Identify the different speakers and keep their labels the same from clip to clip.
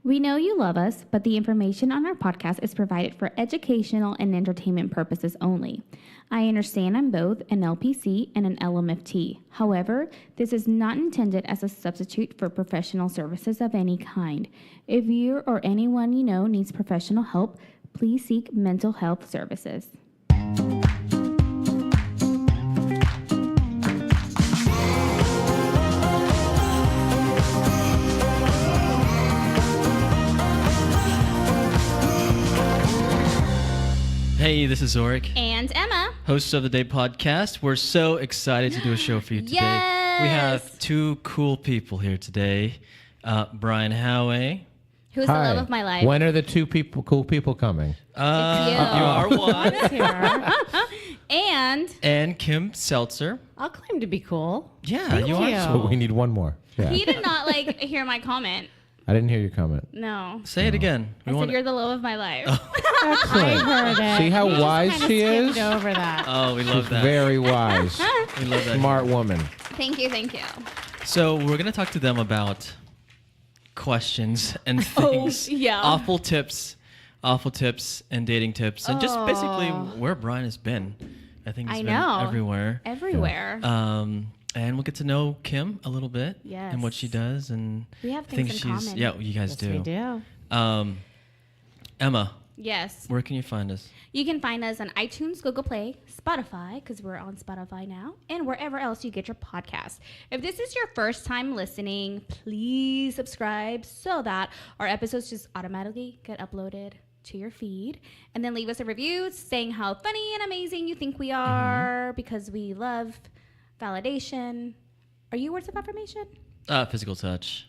Speaker 1: We know you love us, but the information on our podcast is provided for educational and entertainment purposes only. I understand I'm both an LPC and an LMFT. However, this is not intended as a substitute for professional services of any kind. If you or anyone you know needs professional help, please seek mental health services.
Speaker 2: Hey, this is Zorric.
Speaker 1: And Emma.
Speaker 2: Hosts of the Day podcast. We're so excited to do a show for you today.
Speaker 1: Yes!
Speaker 2: We have two cool people here today. Brian Howie.
Speaker 1: Who's the love of my life?
Speaker 3: When are the two cool people coming?
Speaker 2: You are one. And Kim Seltzer.
Speaker 4: I'll claim to be cool.
Speaker 2: Yeah,
Speaker 4: Thank
Speaker 2: you
Speaker 4: you.
Speaker 2: are.
Speaker 3: So we need one more. Yeah.
Speaker 1: He did not hear my comment.
Speaker 3: I didn't hear your comment.
Speaker 1: No.
Speaker 2: Say it again.
Speaker 1: I said you're the love of my life.
Speaker 4: I heard it.
Speaker 3: See how
Speaker 4: We
Speaker 3: wise
Speaker 4: just
Speaker 3: she
Speaker 4: kinda
Speaker 3: is?
Speaker 4: skimmed over that.
Speaker 2: Oh, we love
Speaker 3: She's
Speaker 2: that.
Speaker 3: very wise.
Speaker 2: We love that.
Speaker 3: Smart woman.
Speaker 1: Thank you.
Speaker 2: So we're going to talk to them about questions and things.
Speaker 1: yeah.
Speaker 2: Awful tips and dating tips. And just basically where Brian has been. I think he's been everywhere.
Speaker 1: Everywhere.
Speaker 2: And we'll get to know Kim a little bit.
Speaker 1: Yes.
Speaker 2: And what she does. And
Speaker 1: We have things in common.
Speaker 2: Yeah, you guys
Speaker 4: Yes,
Speaker 2: do.
Speaker 4: we do.
Speaker 2: Emma,
Speaker 1: Yes.
Speaker 2: where can you find us?
Speaker 1: You can find us on iTunes, Google Play, Spotify, because we're on Spotify now, and wherever else you get your podcasts. If this is your first time listening, please subscribe so that our episodes just automatically get uploaded to your feed. And then leave us a review saying how funny and amazing you think we are, because we love validation. Are you words of affirmation?
Speaker 2: Physical touch.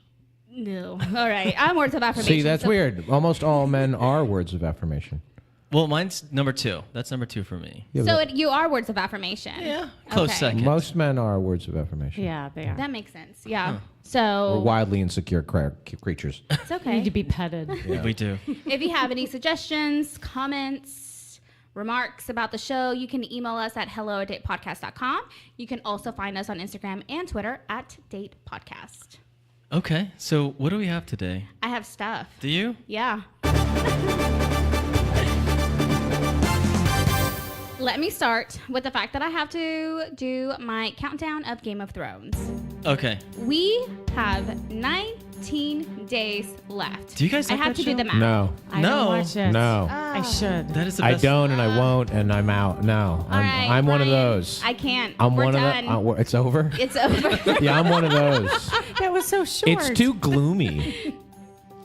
Speaker 1: No. All right. I'm words of affirmation.
Speaker 3: See, that's weird. Almost all men are words of affirmation.
Speaker 2: Well, mine's number 2. That's number 2 for me.
Speaker 3: Yeah,
Speaker 1: So
Speaker 3: but
Speaker 1: you are words of affirmation.
Speaker 2: Yeah, close
Speaker 1: Okay.
Speaker 2: second.
Speaker 3: most men are words of affirmation.
Speaker 4: Yeah, they are.
Speaker 1: That makes sense. Yeah.
Speaker 3: We're
Speaker 1: So
Speaker 3: wildly insecure creatures.
Speaker 1: it's okay.
Speaker 4: Need to be petted.
Speaker 3: Yeah.
Speaker 2: We do.
Speaker 1: If you have any suggestions, comments, remarks about the show, you can email us at hello@datepodcast.com. You can also find us on Instagram and Twitter at datepodcast.
Speaker 2: Okay, so what do we have today?
Speaker 1: I have stuff.
Speaker 2: Do you?
Speaker 1: Yeah. Let me start with the fact that I have to do my countdown of Game of Thrones.
Speaker 2: Okay.
Speaker 1: We have 19 days left.
Speaker 2: Do you guys
Speaker 1: I
Speaker 2: like
Speaker 1: have
Speaker 2: that
Speaker 1: to do
Speaker 2: show?
Speaker 1: the math.
Speaker 3: No.
Speaker 4: I
Speaker 2: No.
Speaker 4: don't watch it.
Speaker 3: No.
Speaker 4: I should.
Speaker 2: That is the
Speaker 3: I
Speaker 2: best.
Speaker 3: don't and I won't and I'm out. No.
Speaker 1: All right,
Speaker 3: I'm one of
Speaker 1: Brian,
Speaker 3: those.
Speaker 1: I can't.
Speaker 3: I'm
Speaker 1: We're
Speaker 3: one
Speaker 1: done.
Speaker 3: of the. It's over?
Speaker 1: It's over.
Speaker 3: Yeah, I'm one of those.
Speaker 4: That was so short.
Speaker 3: It's too gloomy.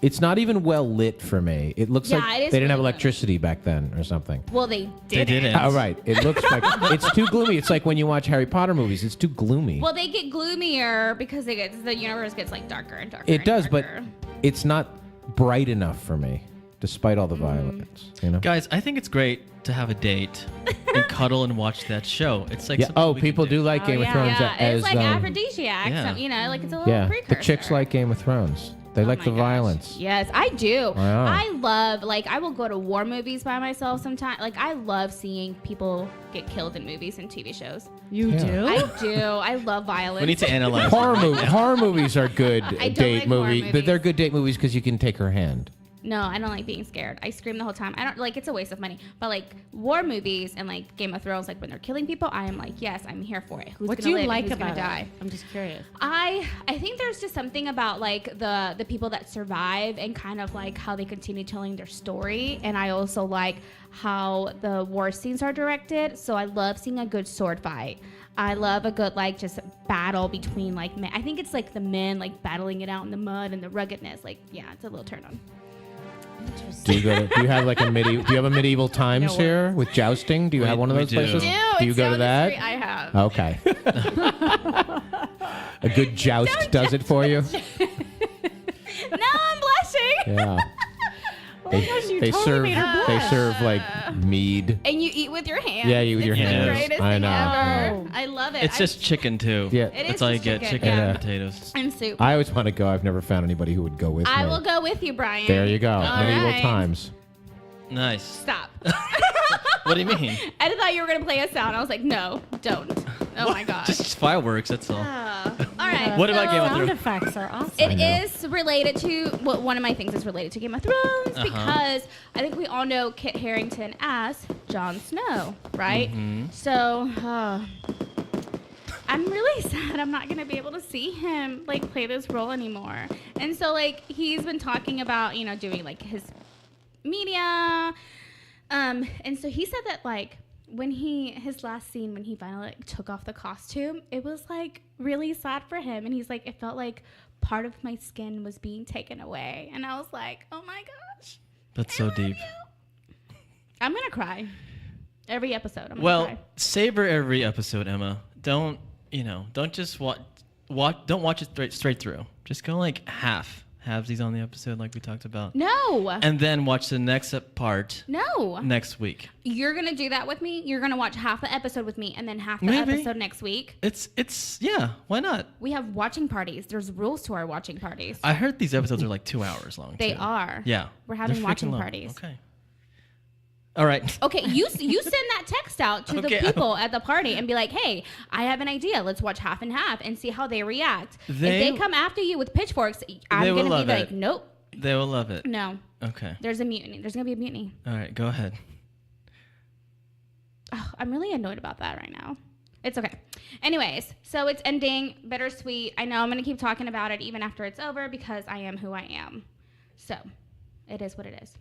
Speaker 3: It's not even well lit for me. It looks
Speaker 1: Yeah,
Speaker 3: like
Speaker 1: it is
Speaker 3: they didn't have
Speaker 1: gloomy.
Speaker 3: electricity back then or something.
Speaker 1: Well, they
Speaker 2: They
Speaker 1: didn't.
Speaker 2: didn't.
Speaker 3: Oh, right. It looks like it's too gloomy. It's like when you watch Harry Potter movies. It's too gloomy.
Speaker 1: Well, they get gloomier because the universe gets like darker and darker.
Speaker 3: It does,
Speaker 1: and
Speaker 3: but
Speaker 1: darker.
Speaker 3: it's not bright enough for me, despite all the violence. You know?
Speaker 2: Guys, I think it's great to have a date and cuddle and watch that show. It's like
Speaker 3: Yeah.
Speaker 2: something
Speaker 3: Oh,
Speaker 2: we
Speaker 3: people
Speaker 2: can
Speaker 3: do like Game of
Speaker 4: yeah.
Speaker 3: Thrones
Speaker 1: yeah,
Speaker 3: as
Speaker 1: it's like aphrodisiac.
Speaker 2: yeah.
Speaker 1: So, you know, like it's a little
Speaker 3: yeah.
Speaker 1: precursor.
Speaker 3: The chicks like Game of Thrones. They
Speaker 1: Oh
Speaker 3: like
Speaker 1: my
Speaker 3: the
Speaker 1: gosh.
Speaker 3: violence.
Speaker 1: Yes, I do.
Speaker 3: Wow.
Speaker 1: I love, like, I will go to war movies by myself sometimes. Like, I love seeing people get killed in movies and TV shows.
Speaker 4: You
Speaker 3: Yeah.
Speaker 4: do?
Speaker 1: I do. I love violence.
Speaker 2: We need to analyze.
Speaker 3: Horror movies are good
Speaker 1: I don't
Speaker 3: date
Speaker 1: like horror
Speaker 3: movies.
Speaker 1: movies.
Speaker 3: They're good date movies because you can take her hand.
Speaker 1: No, I don't like being scared. I scream the whole time. I don't like it's a waste of money. But like war movies and like Game of Thrones, like when they're killing people, I am like, yes, I'm here for it. Who's
Speaker 4: What
Speaker 1: gonna
Speaker 4: do you
Speaker 1: live
Speaker 4: like
Speaker 1: and who's
Speaker 4: about
Speaker 1: gonna die?
Speaker 4: it? I'm just curious.
Speaker 1: I think there's just something about like the people that survive and kind of like how they continue telling their story. And I also like how the war scenes are directed. So I love seeing a good sword fight. I love a good like just battle between like men. I think it's like the men like battling it out in the mud and the ruggedness. Like yeah, it's a little turn on.
Speaker 3: Do you have like a medieval times
Speaker 4: No
Speaker 3: here with jousting? Do you have one of
Speaker 2: we
Speaker 3: those
Speaker 2: do.
Speaker 3: places?
Speaker 1: Dude,
Speaker 3: you
Speaker 1: it's
Speaker 3: go
Speaker 1: down
Speaker 3: to
Speaker 1: the
Speaker 3: that?
Speaker 1: street. I have.
Speaker 3: Okay. A good joust does it for you.
Speaker 1: Now I'm blushing.
Speaker 3: Yeah. They,
Speaker 4: you
Speaker 3: they
Speaker 4: totally
Speaker 3: serve
Speaker 4: made her
Speaker 3: they
Speaker 4: blush.
Speaker 3: serve like mead.
Speaker 1: And you eat with your hands.
Speaker 3: Yeah, you eat with your
Speaker 1: It's
Speaker 3: hands.
Speaker 1: the greatest
Speaker 3: I
Speaker 1: thing
Speaker 3: know,
Speaker 1: ever.
Speaker 4: yeah.
Speaker 1: I love it.
Speaker 2: It's just chicken too.
Speaker 3: Yeah.
Speaker 1: It
Speaker 2: That's
Speaker 1: is
Speaker 2: all you
Speaker 1: just
Speaker 2: get.
Speaker 1: chicken,
Speaker 2: Chicken
Speaker 3: yeah.
Speaker 2: and potatoes.
Speaker 1: and soup.
Speaker 3: I always want to go. I've never found anybody who would go with me.
Speaker 1: I will go with you, Brian.
Speaker 3: There you go.
Speaker 1: All
Speaker 3: Medieval
Speaker 1: right.
Speaker 3: times.
Speaker 2: Nice.
Speaker 1: Stop.
Speaker 2: What do you mean?
Speaker 1: I thought you were gonna play a sound. I was like, no, don't. Oh my gosh.
Speaker 2: Just fireworks. That's all.
Speaker 1: All All right.
Speaker 2: What about Game of
Speaker 4: Sound
Speaker 2: Thrones?
Speaker 4: effects are awesome.
Speaker 1: It is related to, well, one of my things is related to Game of Thrones because I think we all know Kit Harington as Jon Snow, right?
Speaker 2: Mm-hmm.
Speaker 1: So I'm really sad I'm not going to be able to see him like play this role anymore. And so like he's been talking about, you know, doing like his media. And so he said that like when his last scene when he finally like took off the costume, it was like really sad for him, and he's like, it felt like part of my skin was being taken away, and I was like, oh my gosh,
Speaker 2: That's so deep.
Speaker 1: I'm gonna cry every episode. I'm gonna
Speaker 2: Well,
Speaker 1: cry.
Speaker 2: savor every episode, Emma. Don't just don't watch it straight through. Just go like halvesies on the episode like we talked about.
Speaker 1: No,
Speaker 2: And then watch the next part
Speaker 1: no,
Speaker 2: next week.
Speaker 1: you're gonna do that with me. You're gonna watch half the episode with me, and then half the
Speaker 2: Maybe.
Speaker 1: episode next week.
Speaker 2: It's yeah, why not?
Speaker 1: We have watching parties. There's rules to our watching parties.
Speaker 2: I heard these episodes are like 2 hours long.
Speaker 1: They
Speaker 2: too.
Speaker 1: are.
Speaker 2: Yeah.
Speaker 1: We're having
Speaker 2: They're freaking
Speaker 1: watching
Speaker 2: long.
Speaker 1: parties.
Speaker 2: Okay. All right.
Speaker 1: Okay, you send that text out to
Speaker 2: Okay,
Speaker 1: the people at the party and be like, hey, I have an idea. Let's watch half and half and see how they react. If they come after you with pitchforks, I'm
Speaker 2: They will
Speaker 1: going to
Speaker 2: love
Speaker 1: be
Speaker 2: it.
Speaker 1: like, nope,
Speaker 2: They will love it.
Speaker 1: no.
Speaker 2: Okay.
Speaker 1: There's a mutiny. There's going to be a mutiny.
Speaker 2: All right, go ahead.
Speaker 1: Oh, I'm really annoyed about that right now. It's okay. Anyways, so it's ending. Bittersweet. I know I'm going to keep talking about it even after it's over because I am who I am. So it is what it is.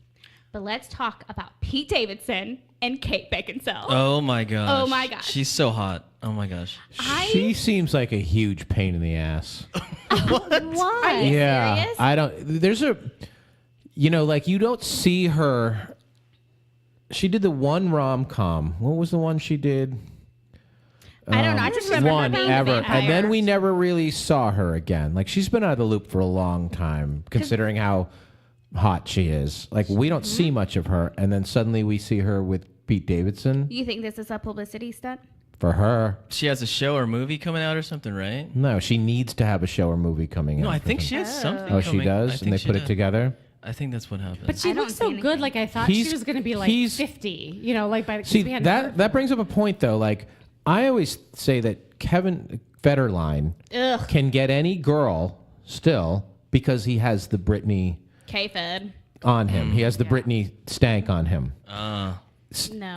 Speaker 1: But let's talk about Pete Davidson and Kate Beckinsale.
Speaker 2: Oh my gosh.
Speaker 1: Oh my gosh.
Speaker 2: She's so hot. Oh my gosh.
Speaker 3: She seems like a huge pain in the ass.
Speaker 1: Are you serious?
Speaker 3: I don't. There's a, like you don't see her. She did the one rom-com. What was the one she did?
Speaker 1: I don't know. I just remember
Speaker 3: One
Speaker 1: her being
Speaker 3: ever,
Speaker 1: a vampire.
Speaker 3: and then we never really saw her again. Like she's been out of the loop for a long time, considering how hot she is. Like we don't see much of her, and then suddenly we see her with Pete Davidson.
Speaker 1: You think this is a publicity stunt?
Speaker 3: For her,
Speaker 2: She has a show or movie coming out or something, right?
Speaker 3: no, she needs to have a show or movie coming out.
Speaker 2: No, I
Speaker 3: for
Speaker 2: think
Speaker 3: them.
Speaker 2: she has something
Speaker 3: Oh,
Speaker 2: coming.
Speaker 3: she
Speaker 2: I
Speaker 3: does,
Speaker 2: think
Speaker 3: and they
Speaker 2: she
Speaker 3: put it
Speaker 2: does.
Speaker 3: together.
Speaker 2: I think that's what happened.
Speaker 4: But she
Speaker 1: I don't
Speaker 4: looks
Speaker 1: see
Speaker 4: so
Speaker 1: anything.
Speaker 4: good. Like I thought
Speaker 3: He's-
Speaker 4: she was going to be like
Speaker 3: he's-
Speaker 4: 50. Like by the
Speaker 3: See, that brings up a point though. Like I always say that Kevin Federline can get any girl still because he has the Britney
Speaker 1: K-Fed.
Speaker 3: on him. He has the Britney stank on him.
Speaker 1: No.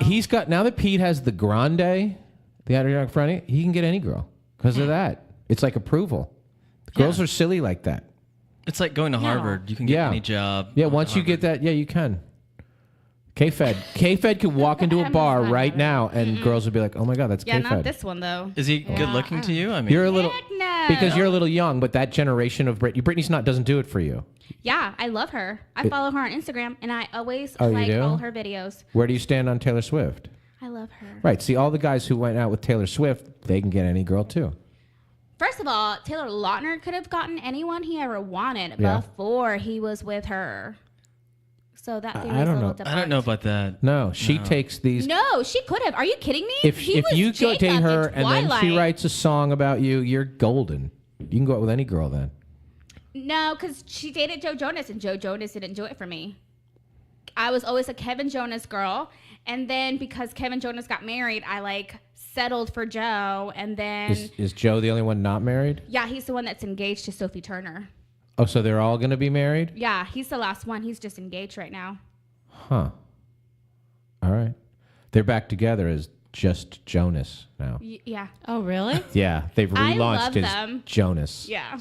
Speaker 3: He's got, now that Pete has the Grande, the Adriana Grande, he can get any girl because of that. It's like approval. Girls are silly like that.
Speaker 2: It's like going to Harvard. You can get
Speaker 3: Yeah.
Speaker 2: any job.
Speaker 3: Yeah, once you get that, yeah, you can. K-Fed could walk into a
Speaker 1: I'm
Speaker 3: bar
Speaker 1: not
Speaker 3: right now and girls would be like, oh my God, that's
Speaker 1: yeah,
Speaker 3: K-Fed.
Speaker 1: not this one though.
Speaker 2: Is he good looking to you? I mean,
Speaker 3: You're a little,
Speaker 1: Heck no.
Speaker 3: because you're a little young, but that generation of Britney's not, doesn't do it for you.
Speaker 1: Yeah, I love her. I follow her on Instagram, and I always
Speaker 3: Oh, you
Speaker 1: like
Speaker 3: do?
Speaker 1: all her videos.
Speaker 3: Where do you stand on Taylor Swift?
Speaker 1: I love her.
Speaker 3: Right. See, all the guys who went out with Taylor Swift, they can get any girl too.
Speaker 1: First of all, Taylor Lautner could have gotten anyone he ever wanted
Speaker 3: Yeah.
Speaker 1: before he was with her. So that theory
Speaker 3: I
Speaker 1: is
Speaker 3: don't
Speaker 1: a little
Speaker 3: know.
Speaker 2: I don't know about that.
Speaker 3: No, she takes these.
Speaker 1: No, she could have. Are you kidding me?
Speaker 3: If
Speaker 1: He was
Speaker 3: you go
Speaker 1: Jacob
Speaker 3: date her
Speaker 1: in
Speaker 3: and then she
Speaker 1: Twilight.
Speaker 3: writes a song about you, you're golden. You can go out with any girl then.
Speaker 1: No, because she dated Joe Jonas, and Joe Jonas didn't do it for me. I was always a Kevin Jonas girl, and then because Kevin Jonas got married, I like settled for Joe, and then
Speaker 3: Is Joe the only one not married?
Speaker 1: yeah, he's the one that's engaged to Sophie Turner.
Speaker 3: Oh, so they're all going to be married?
Speaker 1: Yeah, he's the last one. He's just engaged right now.
Speaker 3: Huh. All right. They're back together as just Jonas now.
Speaker 1: Yeah,
Speaker 4: Oh, really?
Speaker 3: Yeah, they've
Speaker 1: I
Speaker 3: relaunched
Speaker 1: love
Speaker 3: as
Speaker 1: them.
Speaker 3: Jonas.
Speaker 1: yeah.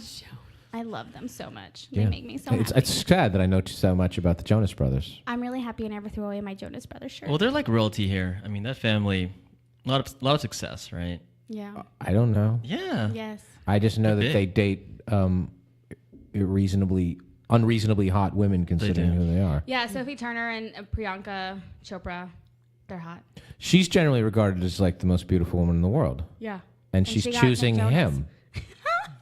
Speaker 1: I love them so much.
Speaker 3: Yeah.
Speaker 1: They make me so
Speaker 3: It's
Speaker 1: happy.
Speaker 3: sad that I know so much about the Jonas Brothers.
Speaker 1: I'm really happy I never threw away my Jonas Brothers shirt.
Speaker 2: Well, they're like royalty here. I mean, that family, a lot of success, right?
Speaker 1: yeah.
Speaker 3: I don't know.
Speaker 2: Yeah.
Speaker 1: Yes.
Speaker 3: I just know that
Speaker 2: Big.
Speaker 3: they date unreasonably hot women considering
Speaker 2: do.
Speaker 3: who they are.
Speaker 1: Yeah, Sophie Turner and Priyanka Chopra, they're hot.
Speaker 3: She's generally regarded as like the most beautiful woman in the world.
Speaker 1: Yeah.
Speaker 3: And
Speaker 1: she
Speaker 3: she's
Speaker 1: got
Speaker 3: choosing
Speaker 1: Nick Jonas.
Speaker 3: him.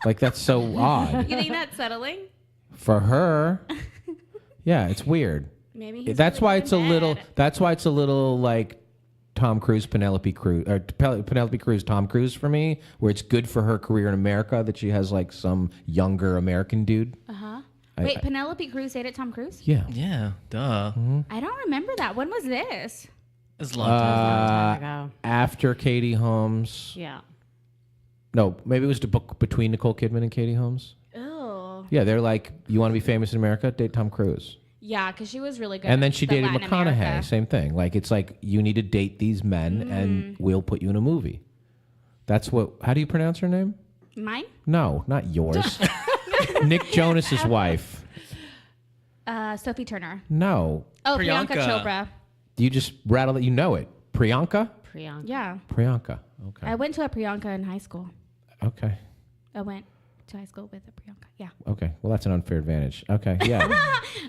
Speaker 3: Like that's so odd.
Speaker 1: You think that's settling?
Speaker 3: For her. Yeah, it's weird.
Speaker 1: Maybe he's
Speaker 3: That's
Speaker 1: really
Speaker 3: why
Speaker 1: good
Speaker 3: it's a
Speaker 1: in
Speaker 3: little
Speaker 1: bed.
Speaker 3: that's why it's a little like Tom Cruise, Penelope Cruz, or Penelope Cruz, Tom Cruise for me, where it's good for her career in America that she has like some younger American dude.
Speaker 1: Uh-huh.
Speaker 3: I-
Speaker 1: Wait, Penelope Cruz dated Tom Cruise?
Speaker 3: Yeah.
Speaker 2: Yeah. Duh.
Speaker 1: I don't remember that. When was this?
Speaker 2: It's a long time.
Speaker 4: Time ago.
Speaker 3: After Katie Holmes.
Speaker 4: Yeah.
Speaker 3: No, maybe it was the book between Nicole Kidman and Katie Holmes.
Speaker 1: Oh.
Speaker 3: Yeah, they're like, you want to be famous in America? Date Tom Cruise.
Speaker 1: Yeah, because she was really good.
Speaker 3: And then
Speaker 1: at
Speaker 3: she
Speaker 1: the
Speaker 3: dated
Speaker 1: Latin
Speaker 3: McConaughey.
Speaker 1: America.
Speaker 3: Same thing. Like, it's like, you need to date these men and we'll put you in a movie. That's what, how do you pronounce her name?
Speaker 1: Mine?
Speaker 3: No, not yours. Nick Jonas's wife.
Speaker 1: Sophie Turner.
Speaker 3: No.
Speaker 1: Oh, Priyanka
Speaker 2: Priyanka.
Speaker 1: Chopra.
Speaker 3: You just rattle it. You know it. Priyanka?
Speaker 4: Priyanka.
Speaker 1: Yeah.
Speaker 3: Priyanka. Okay.
Speaker 1: I went to a Priyanka in high school.
Speaker 3: Okay.
Speaker 1: I went to high school with a Priyanka. Yeah.
Speaker 3: Okay. Well, that's an unfair advantage. Okay. Yeah.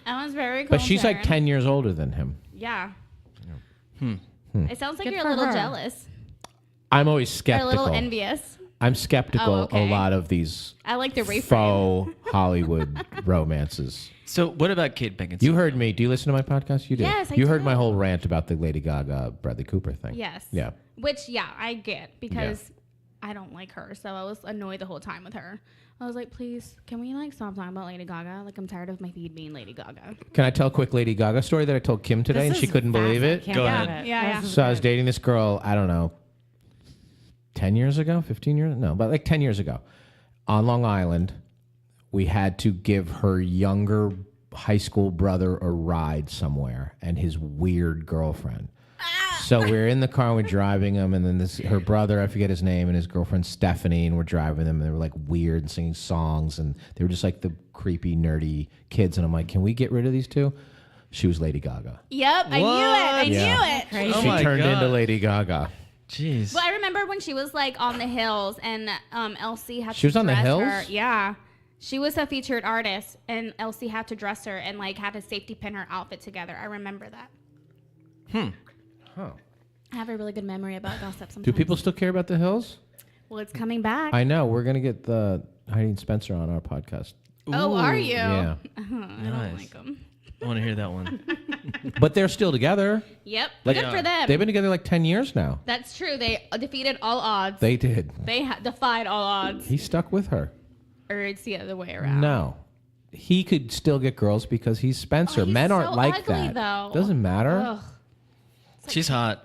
Speaker 1: I was very cool.
Speaker 3: But she's like 10 years older than him.
Speaker 1: Yeah.
Speaker 2: Hmm.
Speaker 1: It sounds like
Speaker 4: Good
Speaker 1: you're
Speaker 4: for
Speaker 1: a little
Speaker 4: her.
Speaker 1: jealous.
Speaker 3: I'm always
Speaker 1: Or a
Speaker 3: skeptical.
Speaker 1: little envious.
Speaker 3: I'm skeptical
Speaker 1: Oh, okay.
Speaker 3: a lot of these
Speaker 1: I like the reframe.
Speaker 3: faux Hollywood romances.
Speaker 2: So what about Kate Beckinsale?
Speaker 3: You heard me. Do you listen to my podcast? You did.
Speaker 1: Yes, I
Speaker 3: You heard
Speaker 1: do.
Speaker 3: my whole rant about the Lady Gaga Bradley Cooper thing.
Speaker 1: Yes.
Speaker 3: Yeah.
Speaker 1: Which, yeah, I get because I don't like her. So I was annoyed the whole time with her. I was like, please, can we like stop talking about Lady Gaga? Like, I'm tired of my feed being Lady Gaga.
Speaker 3: Can I tell a quick Lady Gaga story that I told Kim today
Speaker 4: This
Speaker 3: and she
Speaker 4: is
Speaker 3: couldn't believe
Speaker 4: fascinating.
Speaker 3: it?
Speaker 4: Can't
Speaker 2: Go
Speaker 4: believe
Speaker 2: ahead.
Speaker 4: it.
Speaker 1: Yeah,
Speaker 4: This is
Speaker 3: So I was
Speaker 4: good.
Speaker 3: dating this girl, I don't know, 10 years ago, 15 years? No, but like 10 years ago. On Long Island, we had to give her younger high school brother a ride somewhere and his weird girlfriend. So we're in the car and we're driving him, and then her brother, I forget his name, and his girlfriend Stephanie, and we're driving them, and they were like weird and singing songs, and they were just like the creepy, nerdy kids. And I'm like, can we get rid of these two? She was Lady Gaga.
Speaker 1: Yep, I knew it. I
Speaker 3: Yeah.
Speaker 1: knew it.
Speaker 4: Crazy.
Speaker 2: Oh
Speaker 3: She
Speaker 2: my
Speaker 3: turned
Speaker 2: God.
Speaker 3: into Lady Gaga.
Speaker 2: Jeez.
Speaker 1: Well, I remember when she was like on the hills and Elsie had
Speaker 3: She
Speaker 1: to
Speaker 3: was on the
Speaker 1: dress
Speaker 3: hills?
Speaker 1: her. Yeah. She was a featured artist and Elsie had to dress her and like had to safety pin her outfit together. I remember that.
Speaker 3: Huh.
Speaker 1: I have a really good memory about gossip sometimes.
Speaker 3: Do people still care about the Hills?
Speaker 1: Well, it's coming back.
Speaker 3: I know. We're going to get the Heidi and Spencer on our podcast.
Speaker 1: Oh, are you?
Speaker 3: Yeah.
Speaker 1: I don't
Speaker 2: Nice.
Speaker 1: like them.
Speaker 2: I want to hear that one.
Speaker 3: But they're still together.
Speaker 1: Yep.
Speaker 3: Like-
Speaker 1: Good for them.
Speaker 3: They've been together like 10 years now.
Speaker 1: That's true. They defeated all odds.
Speaker 3: They did.
Speaker 1: They defied all odds.
Speaker 3: He stuck with her.
Speaker 1: Or it's the other way around.
Speaker 3: No. He could still get girls because he's Spencer.
Speaker 1: Oh, he's
Speaker 3: Men aren't
Speaker 1: so
Speaker 3: like
Speaker 1: ugly,
Speaker 3: that.
Speaker 1: though.
Speaker 3: Doesn't matter.
Speaker 1: Ugh.
Speaker 2: She's hot.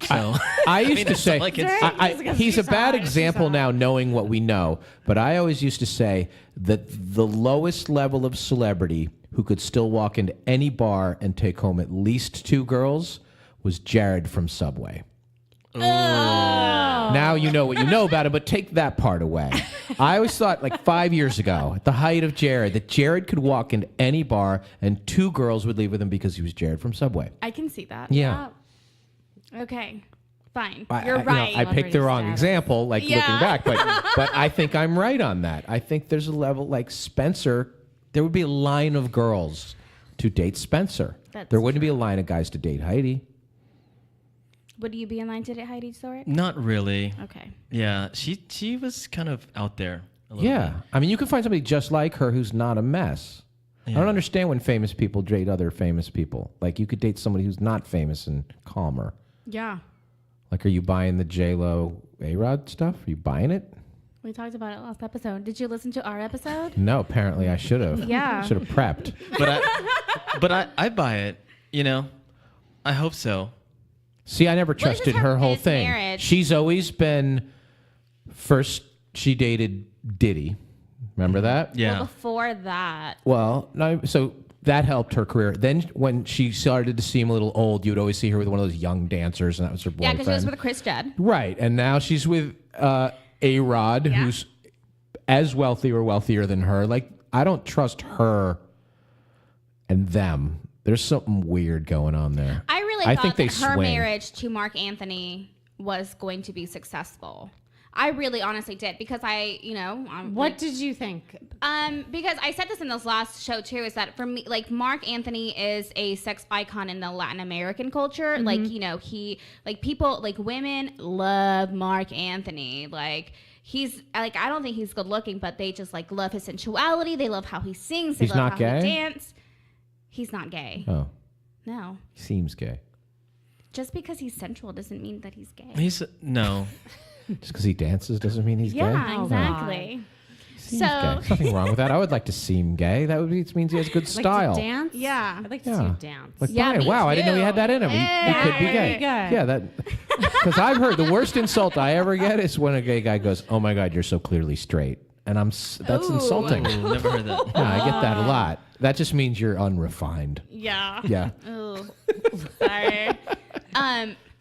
Speaker 2: So
Speaker 3: I used to
Speaker 2: that's
Speaker 3: say,
Speaker 2: all I can say.
Speaker 3: he's a
Speaker 4: She's
Speaker 3: bad
Speaker 4: hot.
Speaker 3: example
Speaker 4: She's
Speaker 3: now,
Speaker 4: hot.
Speaker 3: knowing what we know. But I always used to say that the lowest level of celebrity who could still walk into any bar and take home at least 2 girls was Jared from Subway. Now you know what you know about him, but take that part away. I always thought, like 5 years ago, at the height of Jared, that Jared could walk into any bar and 2 girls would leave with him because he was Jared from Subway.
Speaker 1: I can see that.
Speaker 3: Yeah.
Speaker 1: Okay. Fine.
Speaker 3: I-
Speaker 1: You're
Speaker 3: I-
Speaker 1: right.
Speaker 3: I picked the wrong
Speaker 4: Celebrity
Speaker 3: example, like
Speaker 1: Yeah.
Speaker 3: looking back, but I think I'm right on that. I think there's a level like Spencer. There would be a line of girls to date Spencer.
Speaker 1: That's
Speaker 3: There wouldn't be a line of guys to date Heidi.
Speaker 1: Would you be in line to date Heidi Zorric?
Speaker 2: Not really.
Speaker 1: Okay.
Speaker 2: Yeah, she was kind of out there. A little
Speaker 3: Yeah, I mean, you can find somebody just like her who's not a mess. I
Speaker 2: Yeah.
Speaker 3: don't understand when famous people date other famous people. Like you could date somebody who's not famous and calmer.
Speaker 1: Yeah.
Speaker 3: Like, are you buying the J-Lo A-Rod stuff? Are you buying it?
Speaker 1: We talked about it last episode. Did you listen to our episode?
Speaker 3: No, apparently I should have.
Speaker 1: Yeah.
Speaker 3: Should have prepped.
Speaker 2: But I buy it. You know, I hope so.
Speaker 3: See, I never
Speaker 1: What is this
Speaker 3: trusted
Speaker 1: her
Speaker 3: her whole
Speaker 1: fifth
Speaker 3: thing.
Speaker 1: marriage?
Speaker 3: She's always been first. She dated Diddy. Remember that?
Speaker 2: Yeah.
Speaker 1: Well, before that.
Speaker 3: Well, no. So that helped her career. Then when she started to seem a little old, you'd always see her with one of those young dancers, and that was her
Speaker 1: Yeah,
Speaker 3: boyfriend.
Speaker 1: because she was with Chris Judd.
Speaker 3: Right, and now she's with A-Rod,
Speaker 1: Yeah.
Speaker 3: who's as wealthy or wealthier than her. Like, I don't trust her and them. There's something weird going on there.
Speaker 1: I really
Speaker 3: I
Speaker 1: thought
Speaker 3: think they
Speaker 1: that her
Speaker 3: swing.
Speaker 1: marriage to Mark Anthony was going to be successful. I really honestly did because
Speaker 4: What did you think?
Speaker 1: because I said this in this last show too, is that for me, like Mark Anthony is a sex icon in the Latin American culture.
Speaker 3: Mm-hmm.
Speaker 1: Like, he, like people, like women love Mark Anthony. Like he's like, I don't think he's good looking, but they just like love his sensuality. They love how he sings. They
Speaker 3: He's
Speaker 1: love
Speaker 3: not
Speaker 1: how
Speaker 3: gay?
Speaker 1: he dances. He's not gay.
Speaker 3: Oh,
Speaker 1: No.
Speaker 3: he seems gay.
Speaker 1: Just because he's sensual doesn't mean that he's gay.
Speaker 2: He's no.
Speaker 3: Just because he dances doesn't mean he's gay.
Speaker 1: Yeah,
Speaker 4: Oh,
Speaker 1: exactly.
Speaker 3: Seems gay. There's nothing wrong with that. I would like to seem gay. That means he has good style.
Speaker 4: Like to dance?
Speaker 1: Yeah.
Speaker 4: I'd like to see you dance.
Speaker 3: Like,
Speaker 1: Yeah,
Speaker 3: Brian,
Speaker 1: me
Speaker 3: wow, I didn't know he
Speaker 1: too.
Speaker 3: had that in him. He could be gay. Yeah, that. Because I've heard the worst insult I ever get is when a gay guy goes, "Oh my God, you're so clearly straight," and that's insulting.
Speaker 2: Ooh, never heard that.
Speaker 3: Yeah, I get that a lot. That just means you're unrefined.
Speaker 1: Yeah.
Speaker 3: Yeah.
Speaker 1: Ooh. Sorry.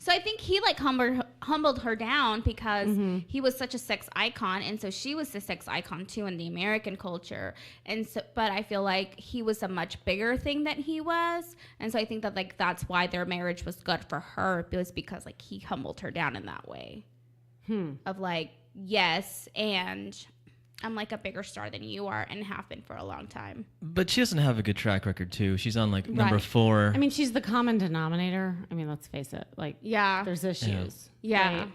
Speaker 1: So I think he like humbled her down because he was such a sex icon, and so she was the sex icon too in the American culture. And so, but I feel like he was a much bigger thing than he was, and so I think that like that's why their marriage was good for her. It was because like he humbled her down in that way, of like yes, and I'm like a bigger star than you are and have been for a long time.
Speaker 2: But she doesn't have a good track record too. She's on like number
Speaker 1: Right.
Speaker 2: 4.
Speaker 4: I mean, she's the common denominator. I mean, let's face it. Like,
Speaker 1: Yeah.
Speaker 4: there's issues.
Speaker 1: Yeah.
Speaker 4: Right?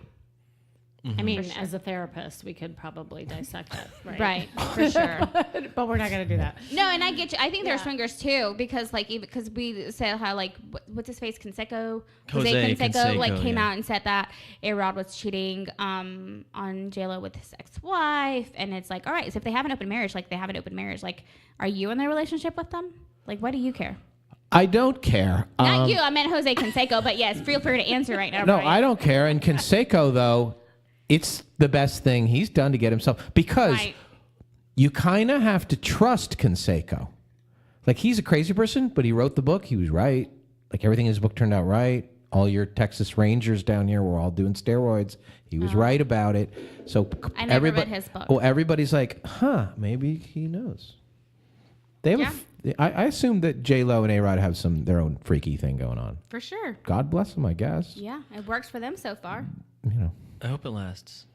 Speaker 4: I mean, as a therapist, we could probably dissect that.
Speaker 1: Right, for sure.
Speaker 4: But we're not going to do that.
Speaker 1: No, and I get you. I think they're swingers too, because like even because we said how like what's his face Canseco,
Speaker 2: Jose Canseco,
Speaker 1: like came
Speaker 2: yeah.
Speaker 1: out and said that A-Rod was cheating on J-Lo with his ex-wife, and it's like, all right, so if they have an open marriage, like they have an open marriage, like are you in their relationship with them? Like, why do you care?
Speaker 3: I don't care.
Speaker 1: Not you. I meant Jose Canseco, but yes, feel free to answer right now.
Speaker 3: No,
Speaker 1: Brian.
Speaker 3: I don't care. And Canseco, though, it's the best thing he's done to get himself, because
Speaker 1: Right.
Speaker 3: you kind of have to trust Canseco. Like, he's a crazy person, but he wrote the book. He was right. Like, everything in his book turned out right. All your Texas Rangers down here were all doing steroids. He was right about it. So
Speaker 1: I never read his book.
Speaker 3: Well, everybody's like, huh, maybe he knows. They have I assume that J-Lo and A-Rod have their own freaky thing going on.
Speaker 1: For sure.
Speaker 3: God bless them, I guess.
Speaker 1: Yeah, it works for them so far.
Speaker 3: You know.
Speaker 2: I hope it lasts.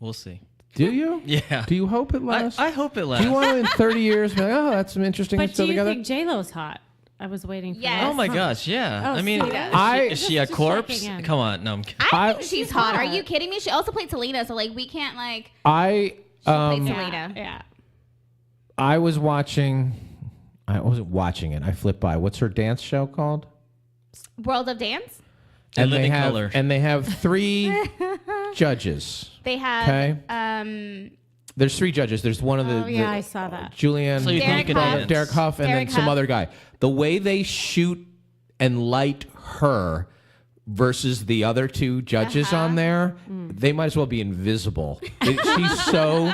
Speaker 2: We'll see.
Speaker 3: Do you?
Speaker 2: Yeah.
Speaker 3: Do you hope it lasts?
Speaker 2: I hope it lasts.
Speaker 3: Do you want to in 30 years be like, oh, that's some interesting
Speaker 4: But
Speaker 3: still
Speaker 4: do you
Speaker 3: together?
Speaker 4: think J-Lo's hot? I was waiting for
Speaker 1: Yes.
Speaker 4: that.
Speaker 2: Oh my gosh, yeah.
Speaker 4: Oh,
Speaker 2: I mean,
Speaker 4: see,
Speaker 2: is she a
Speaker 4: just
Speaker 2: corpse?
Speaker 4: checking in.
Speaker 2: Come on, no, I'm kidding.
Speaker 1: I
Speaker 3: I-
Speaker 1: think she's hot. Are you kidding me? She also played Selena, so like we can't like
Speaker 3: I
Speaker 1: played
Speaker 4: Yeah,
Speaker 1: Selena.
Speaker 4: yeah.
Speaker 3: I was watching. I wasn't watching it. I flipped by. What's her dance show called?
Speaker 1: World of Dance.
Speaker 2: And Living
Speaker 3: have
Speaker 2: Color.
Speaker 3: and they have 3 judges.
Speaker 1: They have
Speaker 3: Okay. There's 3 judges. There's one of the,
Speaker 4: Oh, yeah, I saw that.
Speaker 3: Julianne,
Speaker 2: So you
Speaker 1: think you can dance.
Speaker 3: Derek Huff, and
Speaker 1: Derek
Speaker 3: then some
Speaker 1: Huff.
Speaker 3: other guy. The way they shoot and light her versus the other 2 judges on there, they might as well be invisible. She so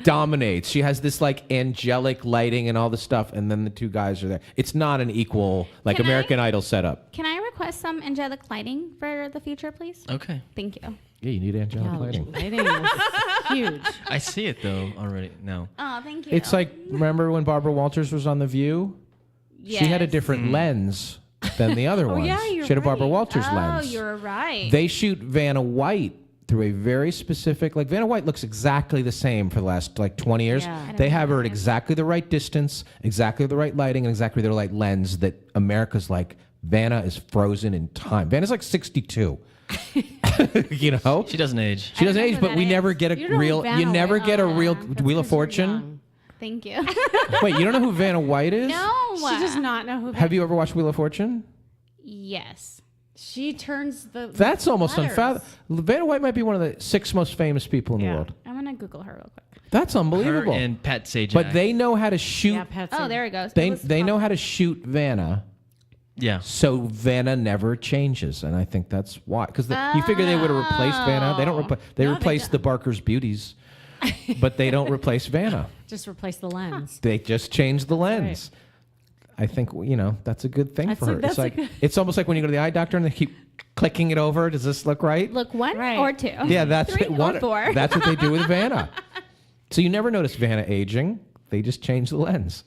Speaker 3: dominates. She has this like angelic lighting and all the stuff, and then the 2 guys are there. It's not an equal like
Speaker 1: Can
Speaker 3: American Idol setup.
Speaker 1: Can I request some angelic lighting for the future, please?
Speaker 2: Okay.
Speaker 1: Thank you.
Speaker 3: Yeah, you need angelic
Speaker 4: Yeah,
Speaker 3: lighting.
Speaker 4: lighting is huge.
Speaker 2: I see it though already. No.
Speaker 1: Oh, thank you.
Speaker 3: It's like, remember when Barbara Walters was on The View? She had a
Speaker 1: Yes.
Speaker 3: different lens than the other ones.
Speaker 4: yeah, you're
Speaker 3: she had a Barbara
Speaker 4: right.
Speaker 3: Walters
Speaker 1: Oh,
Speaker 3: lens.
Speaker 1: you're right.
Speaker 3: They shoot Vanna White through a very specific, like Vanna White looks exactly the same for the last like 20 years.
Speaker 4: Yeah. I
Speaker 3: They have her at exactly the right distance, exactly the right lighting, and exactly the right lens that America's like, Vanna is frozen in time. Vanna's like 62. You know?
Speaker 2: She doesn't age.
Speaker 3: She doesn't
Speaker 1: I don't
Speaker 3: age,
Speaker 1: know
Speaker 3: but
Speaker 1: who
Speaker 3: we
Speaker 1: that
Speaker 3: never
Speaker 1: is.
Speaker 3: get a
Speaker 4: You know
Speaker 3: real,
Speaker 4: Vanna
Speaker 3: you never
Speaker 4: White-
Speaker 3: get a
Speaker 4: oh,
Speaker 3: real
Speaker 4: yeah. That's
Speaker 3: Wheel of
Speaker 4: 'cause you're
Speaker 3: Fortune.
Speaker 4: young.
Speaker 1: Thank you.
Speaker 3: Wait, you don't know who Vanna White is?
Speaker 1: No.
Speaker 4: She does not know who that
Speaker 3: Have you ever watched Wheel of Fortune?
Speaker 1: Yes.
Speaker 4: She turns the
Speaker 3: That's almost
Speaker 4: letters.
Speaker 3: unfathomable. Vanna White might be one of the 6 most famous people in the
Speaker 4: Yeah.
Speaker 3: world.
Speaker 1: I'm gonna Google her real quick.
Speaker 3: That's
Speaker 2: Her
Speaker 3: unbelievable.
Speaker 2: and Pat Sajak.
Speaker 3: But they know how to shoot.
Speaker 4: Yeah, Patsy.
Speaker 1: Oh, there it goes.
Speaker 3: They know how to shoot Vanna,
Speaker 2: Yeah.
Speaker 3: so Vanna never changes, and I think that's why. Because you figure they would have replaced Vanna. They don't. They
Speaker 4: No, they
Speaker 3: replace
Speaker 4: don't.
Speaker 3: the Barker's Beauties, but they don't replace Vanna.
Speaker 4: Just replace the lens.
Speaker 3: They just change the lens. I think that's a good thing for her.
Speaker 4: that's
Speaker 3: It's
Speaker 4: a
Speaker 3: like
Speaker 4: good-
Speaker 3: it's almost like when you go to the eye doctor and they keep clicking it over. Does this look right?
Speaker 1: Look, 1
Speaker 4: Right.
Speaker 1: or 2.
Speaker 3: Yeah, that's
Speaker 1: 3
Speaker 3: one.
Speaker 1: or 4.
Speaker 3: That's what they do with Vanna. So you never notice Vanna aging. They just change the lens.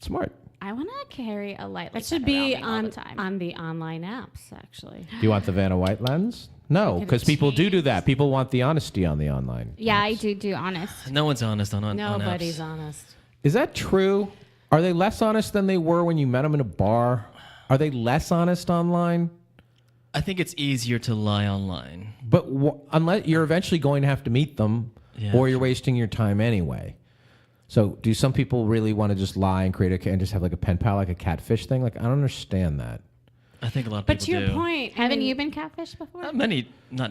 Speaker 3: Smart.
Speaker 1: I want to carry a light.
Speaker 4: That
Speaker 1: Like
Speaker 4: should
Speaker 1: that
Speaker 4: be
Speaker 1: around me all
Speaker 4: on
Speaker 1: the time.
Speaker 4: on the online apps, actually.
Speaker 3: Do you want the Vanna White lens? No,
Speaker 4: could
Speaker 3: because people do that. People want the honesty on the online.
Speaker 1: Yeah, I do honest.
Speaker 2: No one's honest on
Speaker 4: Nobody's
Speaker 2: apps.
Speaker 4: honest.
Speaker 3: Is that true? Are they less honest than they were when you met them in a bar? Are they less honest online?
Speaker 2: I think it's easier to lie online.
Speaker 3: But unless you're eventually going to have to meet them,
Speaker 2: Yeah,
Speaker 3: or you're wasting your time anyway. So, do some people really want to just lie and create and just have like a pen pal, like a catfish thing? Like, I don't understand that.
Speaker 2: I think a lot of
Speaker 4: But
Speaker 2: people
Speaker 4: to
Speaker 2: do.
Speaker 4: your point, haven't you been catfished before?
Speaker 2: Not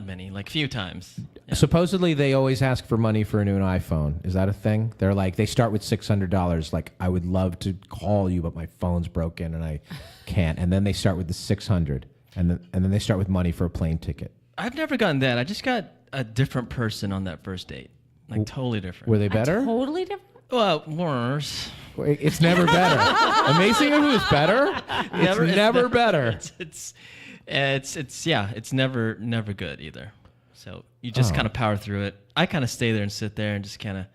Speaker 2: many, like a few times. Yeah.
Speaker 3: Supposedly, they always ask for money for a new iPhone. Is that a thing? They're like, they start with $600. Like, I would love to call you, but my phone's broken and I can't. And then they start with the 600, and then they start with money for a plane ticket.
Speaker 2: I've never gotten that. I just got a different person on that first date, like totally different.
Speaker 3: Were they better?
Speaker 4: Totally different.
Speaker 2: Well, worse.
Speaker 3: It's never better. Amazing who's better. It's never better.
Speaker 2: It's never good either. So you just kind of power through it. I kind of stay there and sit there and just kind of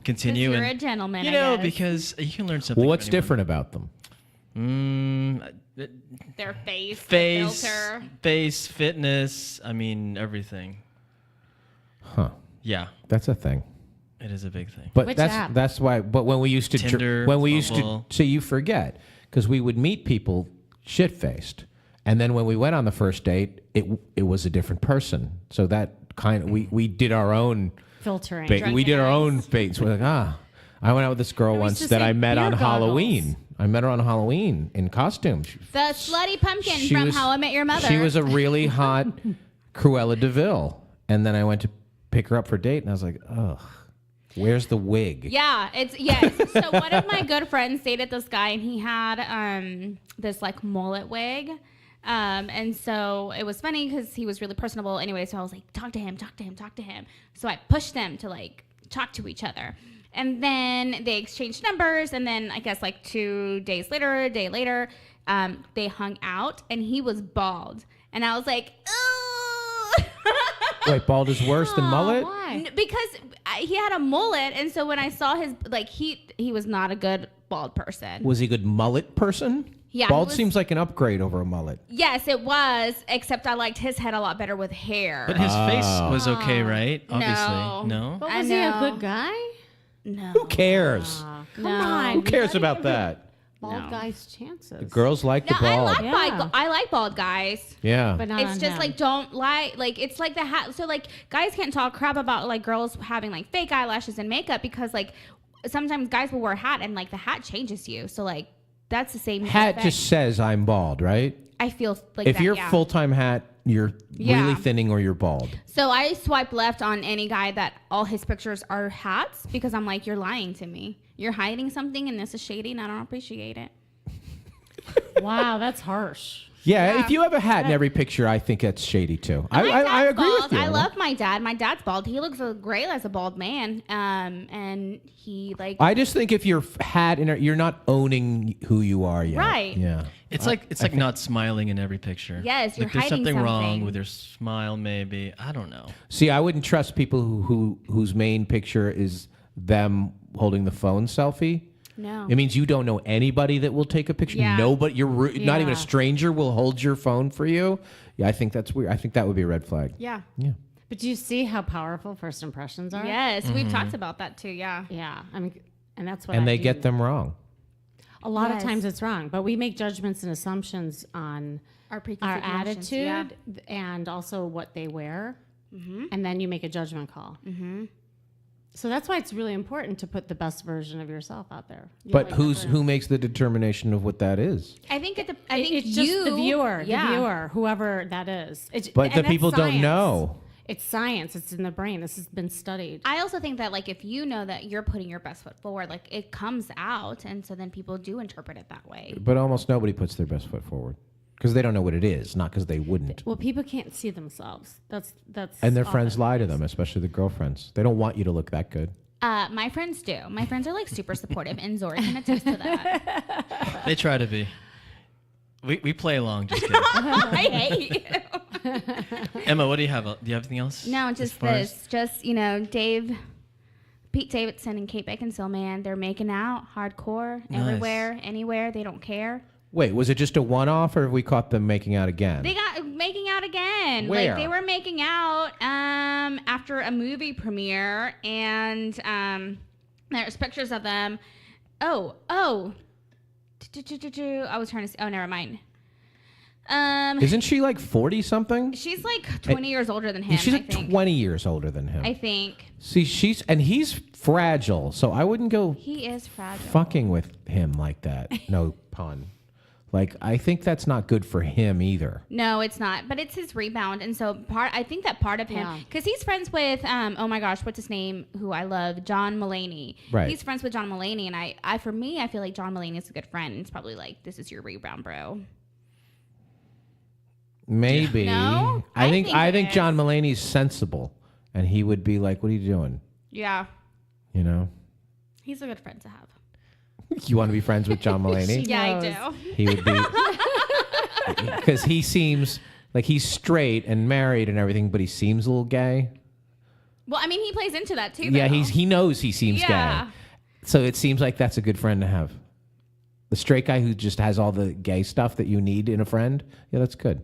Speaker 2: continue.
Speaker 1: You're
Speaker 2: and,
Speaker 1: a gentleman,
Speaker 2: you
Speaker 1: I
Speaker 2: know,
Speaker 1: guess.
Speaker 2: because you can learn something.
Speaker 3: Well, what's
Speaker 2: from anyone.
Speaker 3: different about them?
Speaker 1: Their face,
Speaker 2: Face,
Speaker 1: the filter.
Speaker 2: face, fitness. I mean, everything.
Speaker 3: Huh.
Speaker 2: Yeah,
Speaker 3: That's a thing.
Speaker 2: it is a big thing.
Speaker 3: But
Speaker 4: Which
Speaker 3: that's
Speaker 4: app?
Speaker 3: that's why. But when we used to
Speaker 2: Tinder,
Speaker 3: when we used to
Speaker 2: Bumble.
Speaker 3: so you forget because we would meet people shit faced, and then when we went on the first date, it was a different person. So that kind of we did our own
Speaker 4: Filtering.
Speaker 3: we did our own fates. We're like I went out with this girl
Speaker 4: We used
Speaker 3: once
Speaker 4: to
Speaker 3: that
Speaker 4: say
Speaker 3: I met
Speaker 4: beer
Speaker 3: on
Speaker 4: goggles.
Speaker 3: Halloween. I met her on Halloween in costume.
Speaker 1: The slutty pumpkin
Speaker 3: She
Speaker 1: from
Speaker 3: was-
Speaker 1: How I Met Your Mother.
Speaker 3: She was a really hot Cruella DeVille, and then I went to pick her up for a date, and I was like, ugh. Where's the wig?
Speaker 1: Yeah, yes. So one of my good friends dated this guy, and he had this like mullet wig. And so it was funny because he was really personable anyway. So I was like, talk to him. So I pushed them to like talk to each other. And then they exchanged numbers. And then I guess like 2 days later, a day later, they hung out and he was bald. And I was like, ooh.
Speaker 3: Wait, bald is worse than mullet?
Speaker 4: Why?
Speaker 1: Because he had a mullet. And so when I saw his, like he was not a good bald person.
Speaker 3: Was he a good mullet person?
Speaker 1: Yeah,
Speaker 3: Bald
Speaker 1: he was-
Speaker 3: seems like an upgrade over a mullet.
Speaker 1: Yes, it was, except I liked his head a lot better with hair.
Speaker 2: But his face was okay, right? Obviously,
Speaker 1: No.
Speaker 2: no.
Speaker 4: But
Speaker 1: I
Speaker 4: was he a
Speaker 1: know.
Speaker 4: good guy?
Speaker 1: No.
Speaker 3: Who cares?
Speaker 4: Come
Speaker 1: No.
Speaker 4: on.
Speaker 3: Who cares about that?
Speaker 4: Bald
Speaker 1: No.
Speaker 4: guys' chances.
Speaker 3: Girls like
Speaker 1: No,
Speaker 3: the bald.
Speaker 1: I like bald guys.
Speaker 3: Yeah.
Speaker 4: But not
Speaker 1: It's
Speaker 4: on
Speaker 1: just
Speaker 4: him.
Speaker 1: like don't like it's like the hat. So like guys can't talk crap about like girls having like fake eyelashes and makeup because like sometimes guys will wear a hat and like the hat changes you. So like that's the same
Speaker 3: Hat
Speaker 1: effect.
Speaker 3: just says I'm bald, right?
Speaker 1: I feel like
Speaker 3: If
Speaker 1: that,
Speaker 3: you're
Speaker 1: yeah.
Speaker 3: full-time hat, you're
Speaker 1: Yeah.
Speaker 3: really thinning or you're bald.
Speaker 1: So I swipe left on any guy that all his pictures are hats because I'm like, you're lying to me. You're hiding something and this is shady and I don't appreciate it.
Speaker 4: Wow, that's harsh.
Speaker 3: Yeah, if you have a hat in every picture, I think that's shady too. I
Speaker 1: dad's
Speaker 3: agree
Speaker 1: bald.
Speaker 3: with you.
Speaker 1: I love my dad. My dad's bald. He looks great as a bald man. And he like
Speaker 3: I just think if your hat in, you're not owning who you are yet.
Speaker 1: Right.
Speaker 3: Yeah.
Speaker 2: It's like not smiling in every picture.
Speaker 1: Yes, you're
Speaker 2: like there's
Speaker 1: hiding
Speaker 2: something wrong
Speaker 1: something.
Speaker 2: with your smile. Maybe I don't know.
Speaker 3: See, I wouldn't trust people whose main picture is them holding the phone selfie.
Speaker 1: no.
Speaker 3: It means you don't know anybody that will take a picture.
Speaker 1: Yeah.
Speaker 3: Nobody, not even
Speaker 4: Yeah.
Speaker 3: a stranger will hold your phone for you. Yeah, I think that's weird. I think that would be a red flag.
Speaker 1: Yeah.
Speaker 3: Yeah.
Speaker 4: But do you see how powerful first impressions are?
Speaker 1: Yes, we've talked about that too. Yeah.
Speaker 4: Yeah. I mean, and that's what
Speaker 3: And
Speaker 4: I
Speaker 3: they
Speaker 4: do.
Speaker 3: get them wrong.
Speaker 4: A lot
Speaker 1: Yes.
Speaker 4: of times it's wrong, but we make judgments and assumptions on
Speaker 1: Our
Speaker 4: our
Speaker 1: preconceived notions,
Speaker 4: attitude
Speaker 1: yeah.
Speaker 4: and also what they wear,
Speaker 1: Mm-hmm.
Speaker 4: and then you make a judgment call. Mm-hmm. So that's why it's really important to put the best version of yourself out there.
Speaker 3: But who makes the determination of what that is?
Speaker 1: I think I think
Speaker 4: it's
Speaker 1: you,
Speaker 4: just the viewer,
Speaker 1: yeah.
Speaker 4: whoever that is.
Speaker 3: But
Speaker 4: and
Speaker 3: the
Speaker 4: that's
Speaker 3: people don't
Speaker 4: science.
Speaker 3: know.
Speaker 4: It's science. It's in the brain. This has been studied.
Speaker 1: I also think that like if you know that you're putting your best foot forward, like it comes out, and so then people do interpret it that way.
Speaker 3: But almost nobody puts their best foot forward because they don't know what it is, not because they wouldn't.
Speaker 4: Well, people can't see themselves. That's
Speaker 3: And their friends
Speaker 4: often-
Speaker 3: lie to them, especially the girlfriends. They don't want you to look that good.
Speaker 1: My friends do. My friends are like super supportive, and Zorric can attest to that.
Speaker 2: They try to be. We play along. Just kidding.
Speaker 1: I hate you.
Speaker 2: Emma, what do you have? Do you have anything else?
Speaker 1: No,
Speaker 2: as
Speaker 1: just
Speaker 2: far as-
Speaker 1: this. Just, Pete Davidson and Kate Beckinsale, man, they're making out hardcore
Speaker 2: Nice.
Speaker 1: everywhere, anywhere. They don't care.
Speaker 3: Wait, was it just a one-off, or have we caught them making out again?
Speaker 1: They got making out again.
Speaker 3: Where?
Speaker 1: Like they were making out after a movie premiere, and there's pictures of them. Oh. I was trying to see. Oh, never mind.
Speaker 3: Isn't she like 40-something?
Speaker 1: She's like 20 years older than him.
Speaker 3: She's
Speaker 1: I
Speaker 3: like
Speaker 1: think.
Speaker 3: 20 years older than him.
Speaker 1: I think
Speaker 3: See, he's fragile, so I wouldn't go
Speaker 1: he is fragile.
Speaker 3: fucking with him like that. No pun. Like, I think that's not good for him either.
Speaker 1: No, it's not. But it's his rebound, and so I think that part of him, because he's friends with, oh my gosh, what's his name? Who I love, John Mulaney.
Speaker 3: Right.
Speaker 1: He's friends with John Mulaney, and I for me, I feel like John Mulaney is a good friend. It's probably like, this is your rebound, bro.
Speaker 3: Maybe.
Speaker 1: No?
Speaker 3: I think
Speaker 1: it is.
Speaker 3: John Mulaney's sensible, and he would be like, "What are you doing?"
Speaker 1: Yeah,
Speaker 3: You know.
Speaker 1: he's a good friend to have.
Speaker 3: You want to be friends with John Mulaney?
Speaker 1: Yeah,
Speaker 4: knows.
Speaker 1: I do.
Speaker 3: He would be, because he seems like he's straight and married and everything, but he seems a little gay.
Speaker 1: Well, I mean, he plays into that too.
Speaker 3: Yeah,
Speaker 1: though.
Speaker 3: he knows he seems
Speaker 1: Yeah.
Speaker 3: gay, so it seems like that's a good friend to have. The straight guy who just has all the gay stuff that you need in a friend. Yeah, that's good.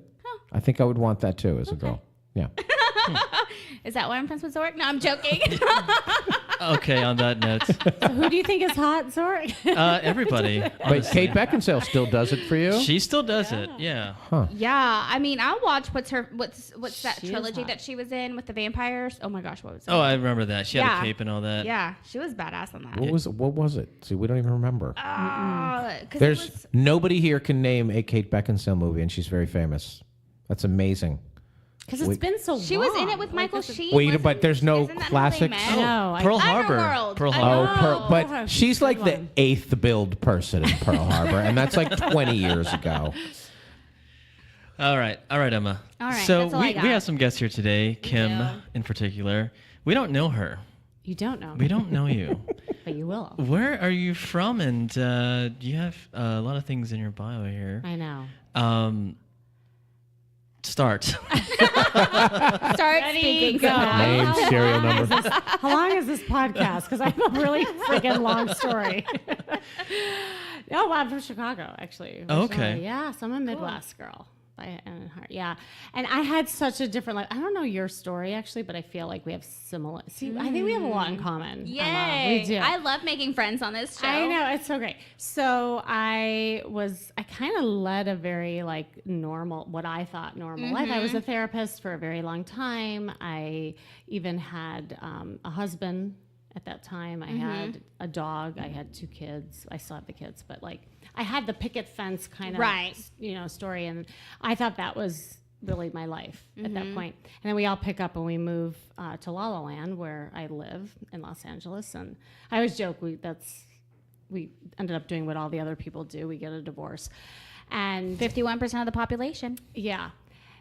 Speaker 3: I think I would want that too as a girl. Yeah.
Speaker 1: Is that why I'm friends with Zorric? No, I'm joking.
Speaker 2: Okay, on that note,
Speaker 4: So who do you think is hot, Zorric?
Speaker 2: everybody.
Speaker 3: But
Speaker 2: honestly.
Speaker 3: Kate Beckinsale still does it for you.
Speaker 2: She still does it. Yeah.
Speaker 1: Yeah, I mean, I'll watch what's that
Speaker 4: She is
Speaker 1: trilogy
Speaker 4: hot.
Speaker 1: that she was in with the vampires? Oh my gosh, what was it?
Speaker 2: Oh, I remember that. She had
Speaker 1: Yeah.
Speaker 2: a cape and all that.
Speaker 1: Yeah, she was badass on that.
Speaker 3: What was it? See, we don't even remember.
Speaker 1: 'Cause
Speaker 3: There's
Speaker 1: it was,
Speaker 3: nobody here can name a Kate Beckinsale movie, and she's very famous. That's amazing.
Speaker 4: Because it's been so long.
Speaker 1: she was in it with
Speaker 4: Like,
Speaker 1: Michael
Speaker 4: this is-
Speaker 1: Sheen.
Speaker 3: Wait,
Speaker 1: wasn't-
Speaker 3: but there's no
Speaker 1: isn't that how they
Speaker 3: classics?
Speaker 1: met?
Speaker 4: No,
Speaker 2: Pearl
Speaker 1: Underworld.
Speaker 2: Harbor. Pearl
Speaker 1: I
Speaker 2: Harbor.
Speaker 1: know.
Speaker 3: But she's like
Speaker 4: Good
Speaker 3: the
Speaker 4: one.
Speaker 3: 8th build person in Pearl Harbor, and that's like 20 years ago.
Speaker 2: All right, Emma.
Speaker 1: All right,
Speaker 2: So
Speaker 1: that's all I
Speaker 2: we
Speaker 1: got.
Speaker 2: have some guests here today. Kim,
Speaker 1: do.
Speaker 2: in particular. We don't know her.
Speaker 4: You don't know,
Speaker 2: We don't know you.
Speaker 4: but you will.
Speaker 2: Where are you from? And you have a lot of things in your bio here.
Speaker 4: I know.
Speaker 2: Start.
Speaker 1: Start speaking.
Speaker 4: go.
Speaker 1: Somehow.
Speaker 3: Name, serial number.
Speaker 4: How long is this podcast? Because I have a really freaking long story. No, I'm from Chicago, actually.
Speaker 2: Okay.
Speaker 4: Originally. Yeah, so I'm a Midwest girl. Yeah. And I had such a different life. I don't know your story, actually, but I feel like we have similar. See, I think we have a lot in common.
Speaker 1: Yay!
Speaker 4: We do.
Speaker 1: I love making friends on this show.
Speaker 4: I know, it's so great. So I kind of led a very normal, what I thought normal life. I was a therapist for a very long time. I even had a husband at that time. I had a dog. I had 2 kids. I still have the kids, but I had the picket fence kind of
Speaker 1: Right.
Speaker 4: story, and I thought that was really my life at that point. And then we all pick up and we move to La La Land, where I live in Los Angeles. And I always joke we ended up doing what all the other people do. We get a divorce, and
Speaker 1: 51% of the population.
Speaker 4: yeah.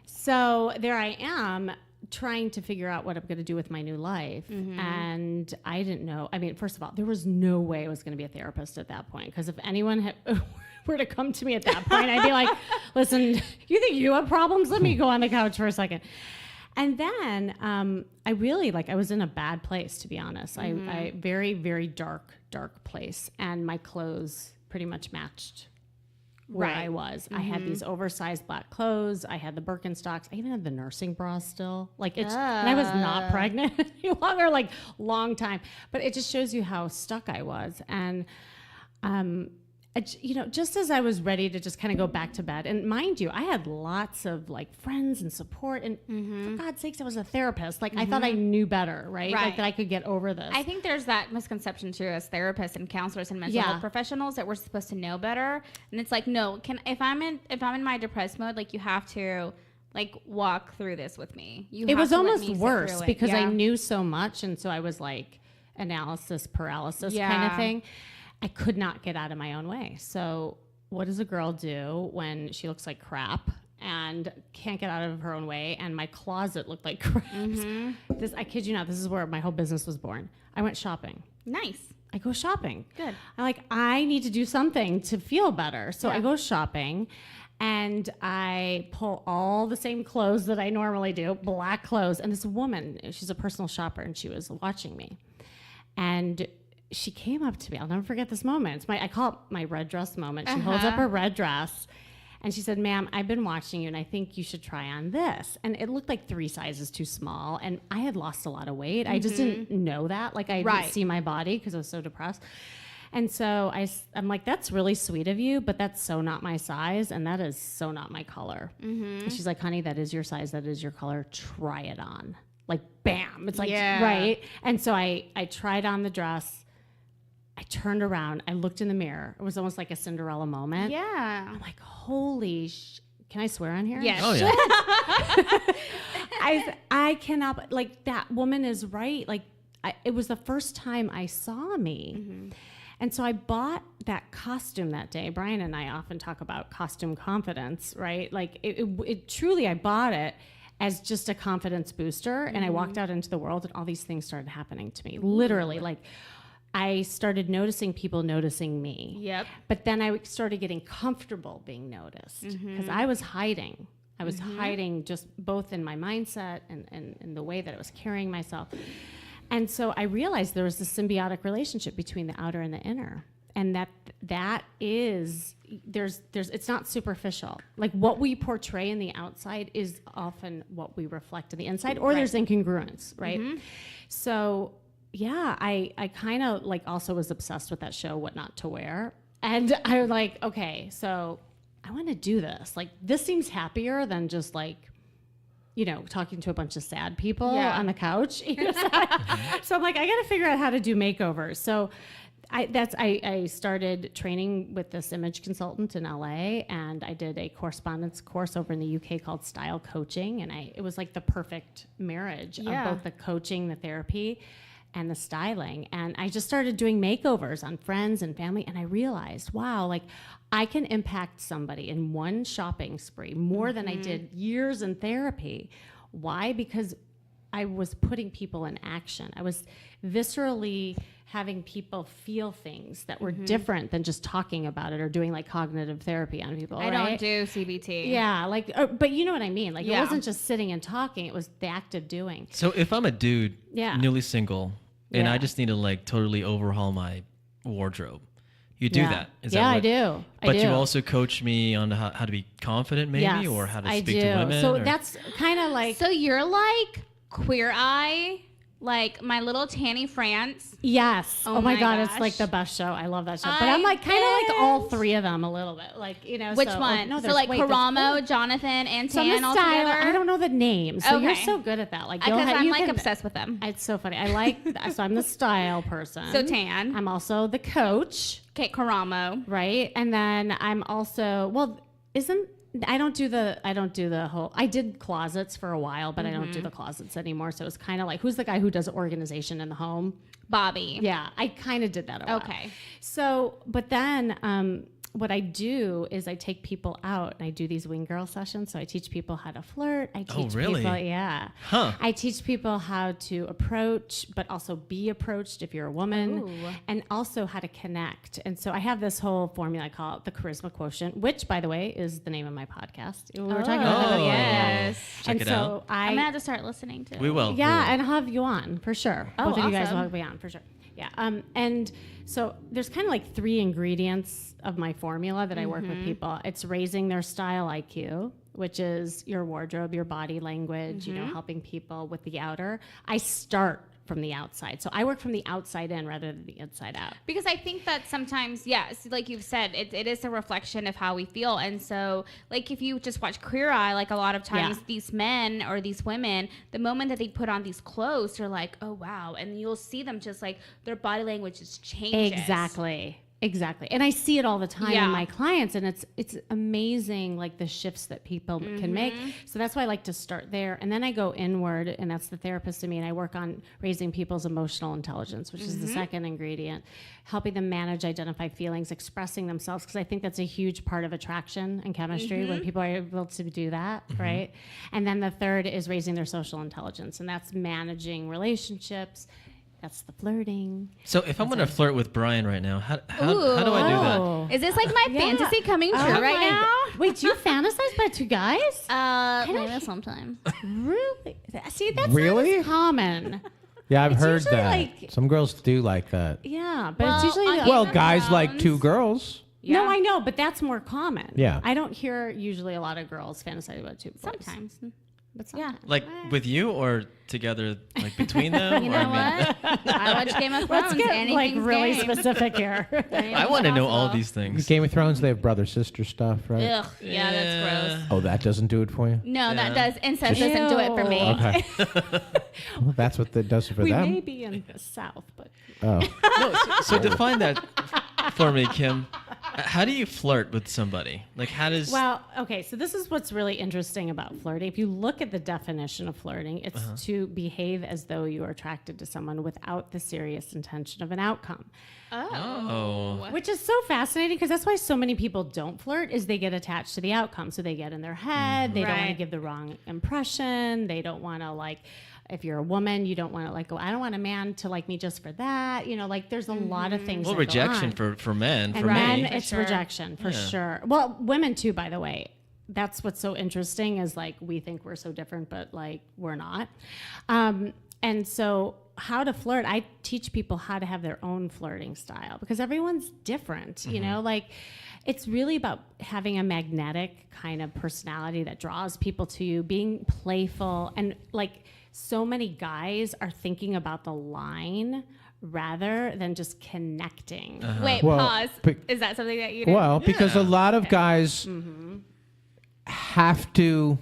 Speaker 4: So there I am trying to figure out what I'm going to do with my new life. And I didn't know. I mean, first of all, there was no way I was going to be a therapist at that point. Because if anyone were to come to me at that point, I'd be like, listen, you think you have problems? Let me go on the couch for a second. And then I really, I was in a bad place, to be honest. I very, very dark place. And my clothes pretty much matched where
Speaker 1: Right.
Speaker 4: I was. I had these oversized black clothes. I had the Birkenstocks. I even had the nursing bra still. And I was not pregnant any longer, long time. But it just shows you how stuck I was. And, just as I was ready to just kind of go back to bed, and mind you, I had lots of friends and support. And for God's sakes, I was a therapist. I thought I knew better, right?
Speaker 1: Right.
Speaker 4: That I could get over this.
Speaker 1: I think there's that misconception too, as therapists and counselors and mental health professionals, that we're supposed to know better. And it's no, if I'm in my depressed mode, you have to walk through this with me.
Speaker 4: It was almost worse because I
Speaker 1: Yeah.
Speaker 4: knew so much, and so I was analysis paralysis kind of
Speaker 1: Yeah.
Speaker 4: thing. I could not get out of my own way. So what does a girl do when she looks like crap and can't get out of her own way? And my closet looked like crap. I kid you not, this is where my whole business was born. I went shopping.
Speaker 1: Nice.
Speaker 4: I go shopping.
Speaker 1: Good.
Speaker 4: I'm I need to do something to feel better. So
Speaker 1: Yeah.
Speaker 4: I go shopping, and I pull all the same clothes that I normally do, black clothes. And this woman, she's a personal shopper, and she was watching me. And she came up to me. I'll never forget this moment. I call it my red dress moment. She holds up her red dress, and she said, "Ma'am, I've been watching you, and I think you should try on this." And it looked like 3 sizes too small, and I had lost a lot of weight. I just didn't know that. I
Speaker 1: Right.
Speaker 4: didn't see my body because I was so depressed. And so I'm like, "That's really sweet of you, but that's so not my size, and that is so not my color." And she's like, "Honey, that is your size. That is your color. Try it on." Bam. It's
Speaker 1: Yeah.
Speaker 4: right. And so I tried on the dress. I I turned around, I looked in the mirror. It was almost like a Cinderella moment.
Speaker 1: Yeah.
Speaker 4: I'm like, holy can I swear on here?
Speaker 1: Yes.
Speaker 2: Oh yeah.
Speaker 4: I cannot, like, that woman is right. Like, it was the first time I saw me.
Speaker 1: Mm-hmm.
Speaker 4: And so I bought that costume that day. Brian and I often talk about costume confidence, right? Like, it truly, I bought it as just a confidence booster. And I walked out into the world and all these things started happening to me. Literally, like, I started noticing people noticing me.
Speaker 1: Yep.
Speaker 4: But then I started getting comfortable being noticed because I was hiding. I was hiding just both in my mindset and in the way that I was carrying myself. And so I realized there was this symbiotic relationship between the outer and the inner. And that is, it's not superficial. Like, what we portray in the outside is often what we reflect in the inside, or there's incongruence, right? So yeah, I kind of like also was obsessed with that show, What Not to Wear. And I was like, okay, so I want to do this. Like, this seems happier than just like, you know, talking to a bunch of sad people on the couch. You know, so I'm like, I got to figure out how to do makeovers. So I started training with this image consultant in LA, and I did a correspondence course over in the UK called Style Coaching. And it was like the perfect marriage of both the coaching, the therapy, and the styling. And I just started doing makeovers on friends and family, and I realized, wow, like, I can impact somebody in one shopping spree more than I did years in therapy. Why? Because I was putting people in action. I was viscerally having people feel things that were different than just talking about it or doing like cognitive therapy on people.
Speaker 1: I don't do CBT.
Speaker 4: Yeah, like, but you know what I mean? Like, it wasn't just sitting and talking, it was the act of doing.
Speaker 2: So if I'm a dude, newly single, and I just need to like totally overhaul my wardrobe, you do that? Is that
Speaker 4: I do.
Speaker 2: But you also coach me on how to be confident, maybe, or how to speak to women.
Speaker 4: So that's kind of like.
Speaker 1: So you're like Queer Eye, like My Little Tanny France.
Speaker 4: Yes. Oh my God,
Speaker 1: gosh.
Speaker 4: it's like the best show. I love that show. But I'm like kind of like all three of them a little bit. Like, you know.
Speaker 1: Which
Speaker 4: so,
Speaker 1: one?
Speaker 4: No,
Speaker 1: so like
Speaker 4: wait,
Speaker 1: Karamo, Jonathan, and
Speaker 4: so
Speaker 1: Tan all
Speaker 4: style,
Speaker 1: together?
Speaker 4: I don't know the names. So you're
Speaker 1: Okay.
Speaker 4: so good at that. Like,
Speaker 1: Because I'm like
Speaker 4: can,
Speaker 1: obsessed with them.
Speaker 4: It's so funny. I like so I'm the style person.
Speaker 1: So Tan.
Speaker 4: I'm also the coach.
Speaker 1: Okay, Karamo.
Speaker 4: Right. And then I'm also, well, I don't do the whole, I did closets for a while, but I don't do the closets anymore. So it's kind of like, who's the guy who does organization in the home?
Speaker 1: Bobby.
Speaker 4: Yeah, I kind of did that a while.
Speaker 1: Okay.
Speaker 4: So, but then what I do is I take people out and I do these wing girl sessions. So I teach people how to flirt. I teach
Speaker 2: really?
Speaker 4: people, yeah.
Speaker 2: Huh.
Speaker 4: I teach people how to approach, but also be approached if you're a woman,
Speaker 1: Ooh.
Speaker 4: and also how to connect. And so I have this whole formula, I call it the Charisma Quotient, which, by the way, is the name of my podcast. We were talking about that.
Speaker 2: Oh,
Speaker 1: yes.
Speaker 2: Check
Speaker 4: And
Speaker 2: it
Speaker 4: so
Speaker 2: out.
Speaker 1: I'm going to have to start listening to it.
Speaker 2: We will.
Speaker 4: yeah, and I'll have you on for sure.
Speaker 1: Oh,
Speaker 4: Both of you guys will
Speaker 1: awesome.
Speaker 4: have me on for sure. Yeah. And so there's kind of like 3 ingredients of my formula that I work with people. It's raising their style IQ, which is your wardrobe, your body language, you know, helping people with the outer. I start from the outside. So I work from the outside in rather than the inside out.
Speaker 1: Because I think that sometimes, yes, like you've said, it is a reflection of how we feel. And so, like, if you just watch Queer Eye, like a lot of times these men or these women, the moment that they put on these clothes, they're like, oh, wow. And you'll see them just like their body language just changes.
Speaker 4: Exactly. And I see it all the time
Speaker 1: Yeah.
Speaker 4: in my clients, and it's amazing, like the shifts that people can make. So that's why I like to start there. And then I go inward, and that's the therapist in me, and I work on raising people's emotional intelligence, which is the second ingredient, helping them manage, identify feelings, expressing themselves, because I think that's a huge part of attraction and chemistry when people are able to do that, right? And then the third is raising their social intelligence, and that's managing relationships. That's the flirting.
Speaker 2: So if I'm going to flirt with Brian right now, how do I do that?
Speaker 1: Is this like my fantasy coming true right now?
Speaker 4: Wait, do you fantasize about 2 guys?
Speaker 1: Maybe sometimes.
Speaker 4: Really? See, that's
Speaker 3: Really?
Speaker 4: not as common.
Speaker 3: Yeah, I've
Speaker 4: It's
Speaker 3: heard
Speaker 4: usually
Speaker 3: that.
Speaker 4: like-
Speaker 3: Some girls do like that.
Speaker 4: Yeah, but
Speaker 1: Well,
Speaker 4: it's usually
Speaker 1: on
Speaker 3: Well,
Speaker 1: Game of
Speaker 3: guys like
Speaker 1: Thrones.
Speaker 3: 2 girls.
Speaker 4: No, I know, but that's more common.
Speaker 3: Yeah.
Speaker 4: I don't hear usually a lot of girls fantasize about 2 boys.
Speaker 1: Sometimes.
Speaker 4: But
Speaker 1: Yeah.
Speaker 2: Like with you or together, like between them?
Speaker 1: You
Speaker 2: Or,
Speaker 1: know what? I watch Game of Thrones.
Speaker 4: Let's get like
Speaker 1: Anything's
Speaker 4: really
Speaker 1: game.
Speaker 4: specific here.
Speaker 2: I want to know all
Speaker 1: Possible.
Speaker 2: these things.
Speaker 3: Game of Thrones, they have brother-sister stuff, right?
Speaker 1: Ugh, yeah, that's gross.
Speaker 3: Oh, that doesn't do it for you?
Speaker 1: No, that
Speaker 2: Yeah.
Speaker 1: does. Incest doesn't do it for me.
Speaker 4: Ew.
Speaker 3: Okay. Well, that's what that does for
Speaker 4: We
Speaker 3: them.
Speaker 4: may be in the South, but
Speaker 3: Oh.
Speaker 2: No, so define that for me, Kim. How do you flirt with somebody? Like, how does...
Speaker 4: Well, okay, so this is what's really interesting about flirting. If you look at the definition of flirting, it's to behave as though you are attracted to someone without the serious intention of an outcome.
Speaker 2: Oh.
Speaker 4: Which is so fascinating because that's why so many people don't flirt is they get attached to the outcome. So they get in their head. They don't want to give the wrong impression. They don't want to like... If you're a woman, you don't want to like go, I don't want a man to like me just for that. You know, like there's a lot of things.
Speaker 2: Well,
Speaker 4: that
Speaker 2: rejection
Speaker 4: go on.
Speaker 2: for men,
Speaker 4: And
Speaker 2: for
Speaker 4: men,
Speaker 2: me.
Speaker 4: it's
Speaker 1: sure.
Speaker 4: rejection for sure. Well, women too, by the way. That's what's so interesting is like we think we're so different, but like we're not. And so how to flirt, I teach people how to have their own flirting style because everyone's different, you know, like it's really about having a magnetic kind of personality that draws people to you, being playful and like so many guys are thinking about the line rather than just connecting.
Speaker 1: Wait,
Speaker 3: Well,
Speaker 1: pause. Is that something that you do?
Speaker 3: Well, because a lot of guys have to.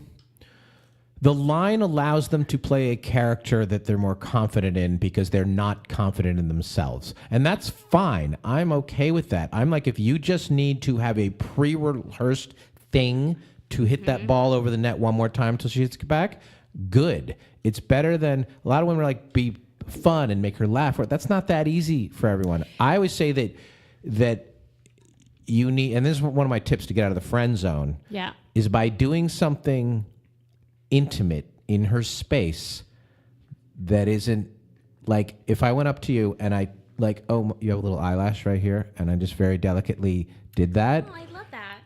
Speaker 3: The line allows them to play a character that they're more confident in because they're not confident in themselves. And that's fine. I'm okay with that. I'm like, if you just need to have a pre-rehearsed thing to hit that ball over the net one more time until she hits it back, good. It's better than a lot of women are like, be fun and make her laugh. That's not that easy for everyone. I always say that you need, and this is one of my tips to get out of the friend zone, is by doing something intimate in her space that isn't like if I went up to you and I like, oh, you have a little eyelash right here, and I just very delicately did that.
Speaker 1: Oh, I love that.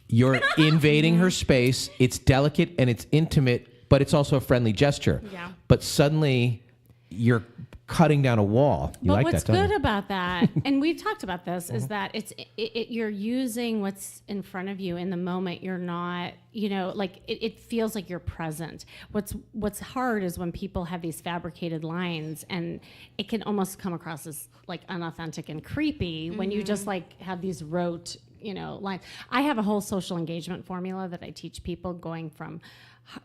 Speaker 3: You're invading her space. It's delicate and it's intimate, but it's also a friendly gesture.
Speaker 4: Yeah.
Speaker 3: But suddenly you're cutting down a wall. You
Speaker 4: But
Speaker 3: like
Speaker 4: what's
Speaker 3: that, don't
Speaker 4: good
Speaker 3: you?
Speaker 4: about that, and we've talked about this, is that you're using what's in front of you in the moment. You're not, you know, like it feels like you're present. What's hard is when people have these fabricated lines, and it can almost come across as like unauthentic and creepy when you just like have these rote, you know, lines. I have a whole social engagement formula that I teach people, going from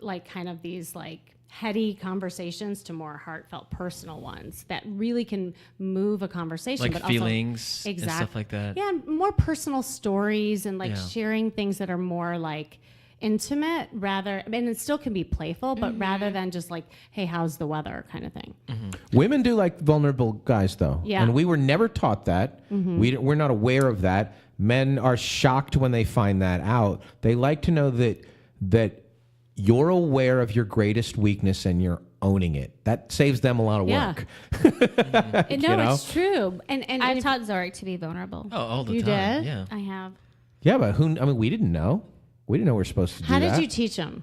Speaker 4: like kind of these like heady conversations to more heartfelt personal ones that really can move a conversation,
Speaker 2: Like
Speaker 4: but
Speaker 2: feelings
Speaker 4: also,
Speaker 2: and stuff like that.
Speaker 4: Yeah, more personal stories and like
Speaker 2: Yeah.
Speaker 4: sharing things that are more like intimate rather, and it still can be playful, but rather than just like, hey, how's the weather kind of thing.
Speaker 3: Women do like vulnerable guys, though.
Speaker 4: Yeah.
Speaker 3: And we were never taught that. We're not aware of that. Men are shocked when they find that out. They like to know that you're aware of your greatest weakness and you're owning it. That saves them a lot of
Speaker 4: Yeah.
Speaker 3: work.
Speaker 4: No,
Speaker 3: know?
Speaker 4: it's true. And
Speaker 1: I've taught Zorric to be vulnerable.
Speaker 2: Oh, all the
Speaker 4: You
Speaker 2: time.
Speaker 4: did?
Speaker 2: Yeah.
Speaker 1: I have.
Speaker 3: Yeah, but we didn't know. We didn't know we're supposed to do
Speaker 4: how
Speaker 3: that.
Speaker 4: did you teach them?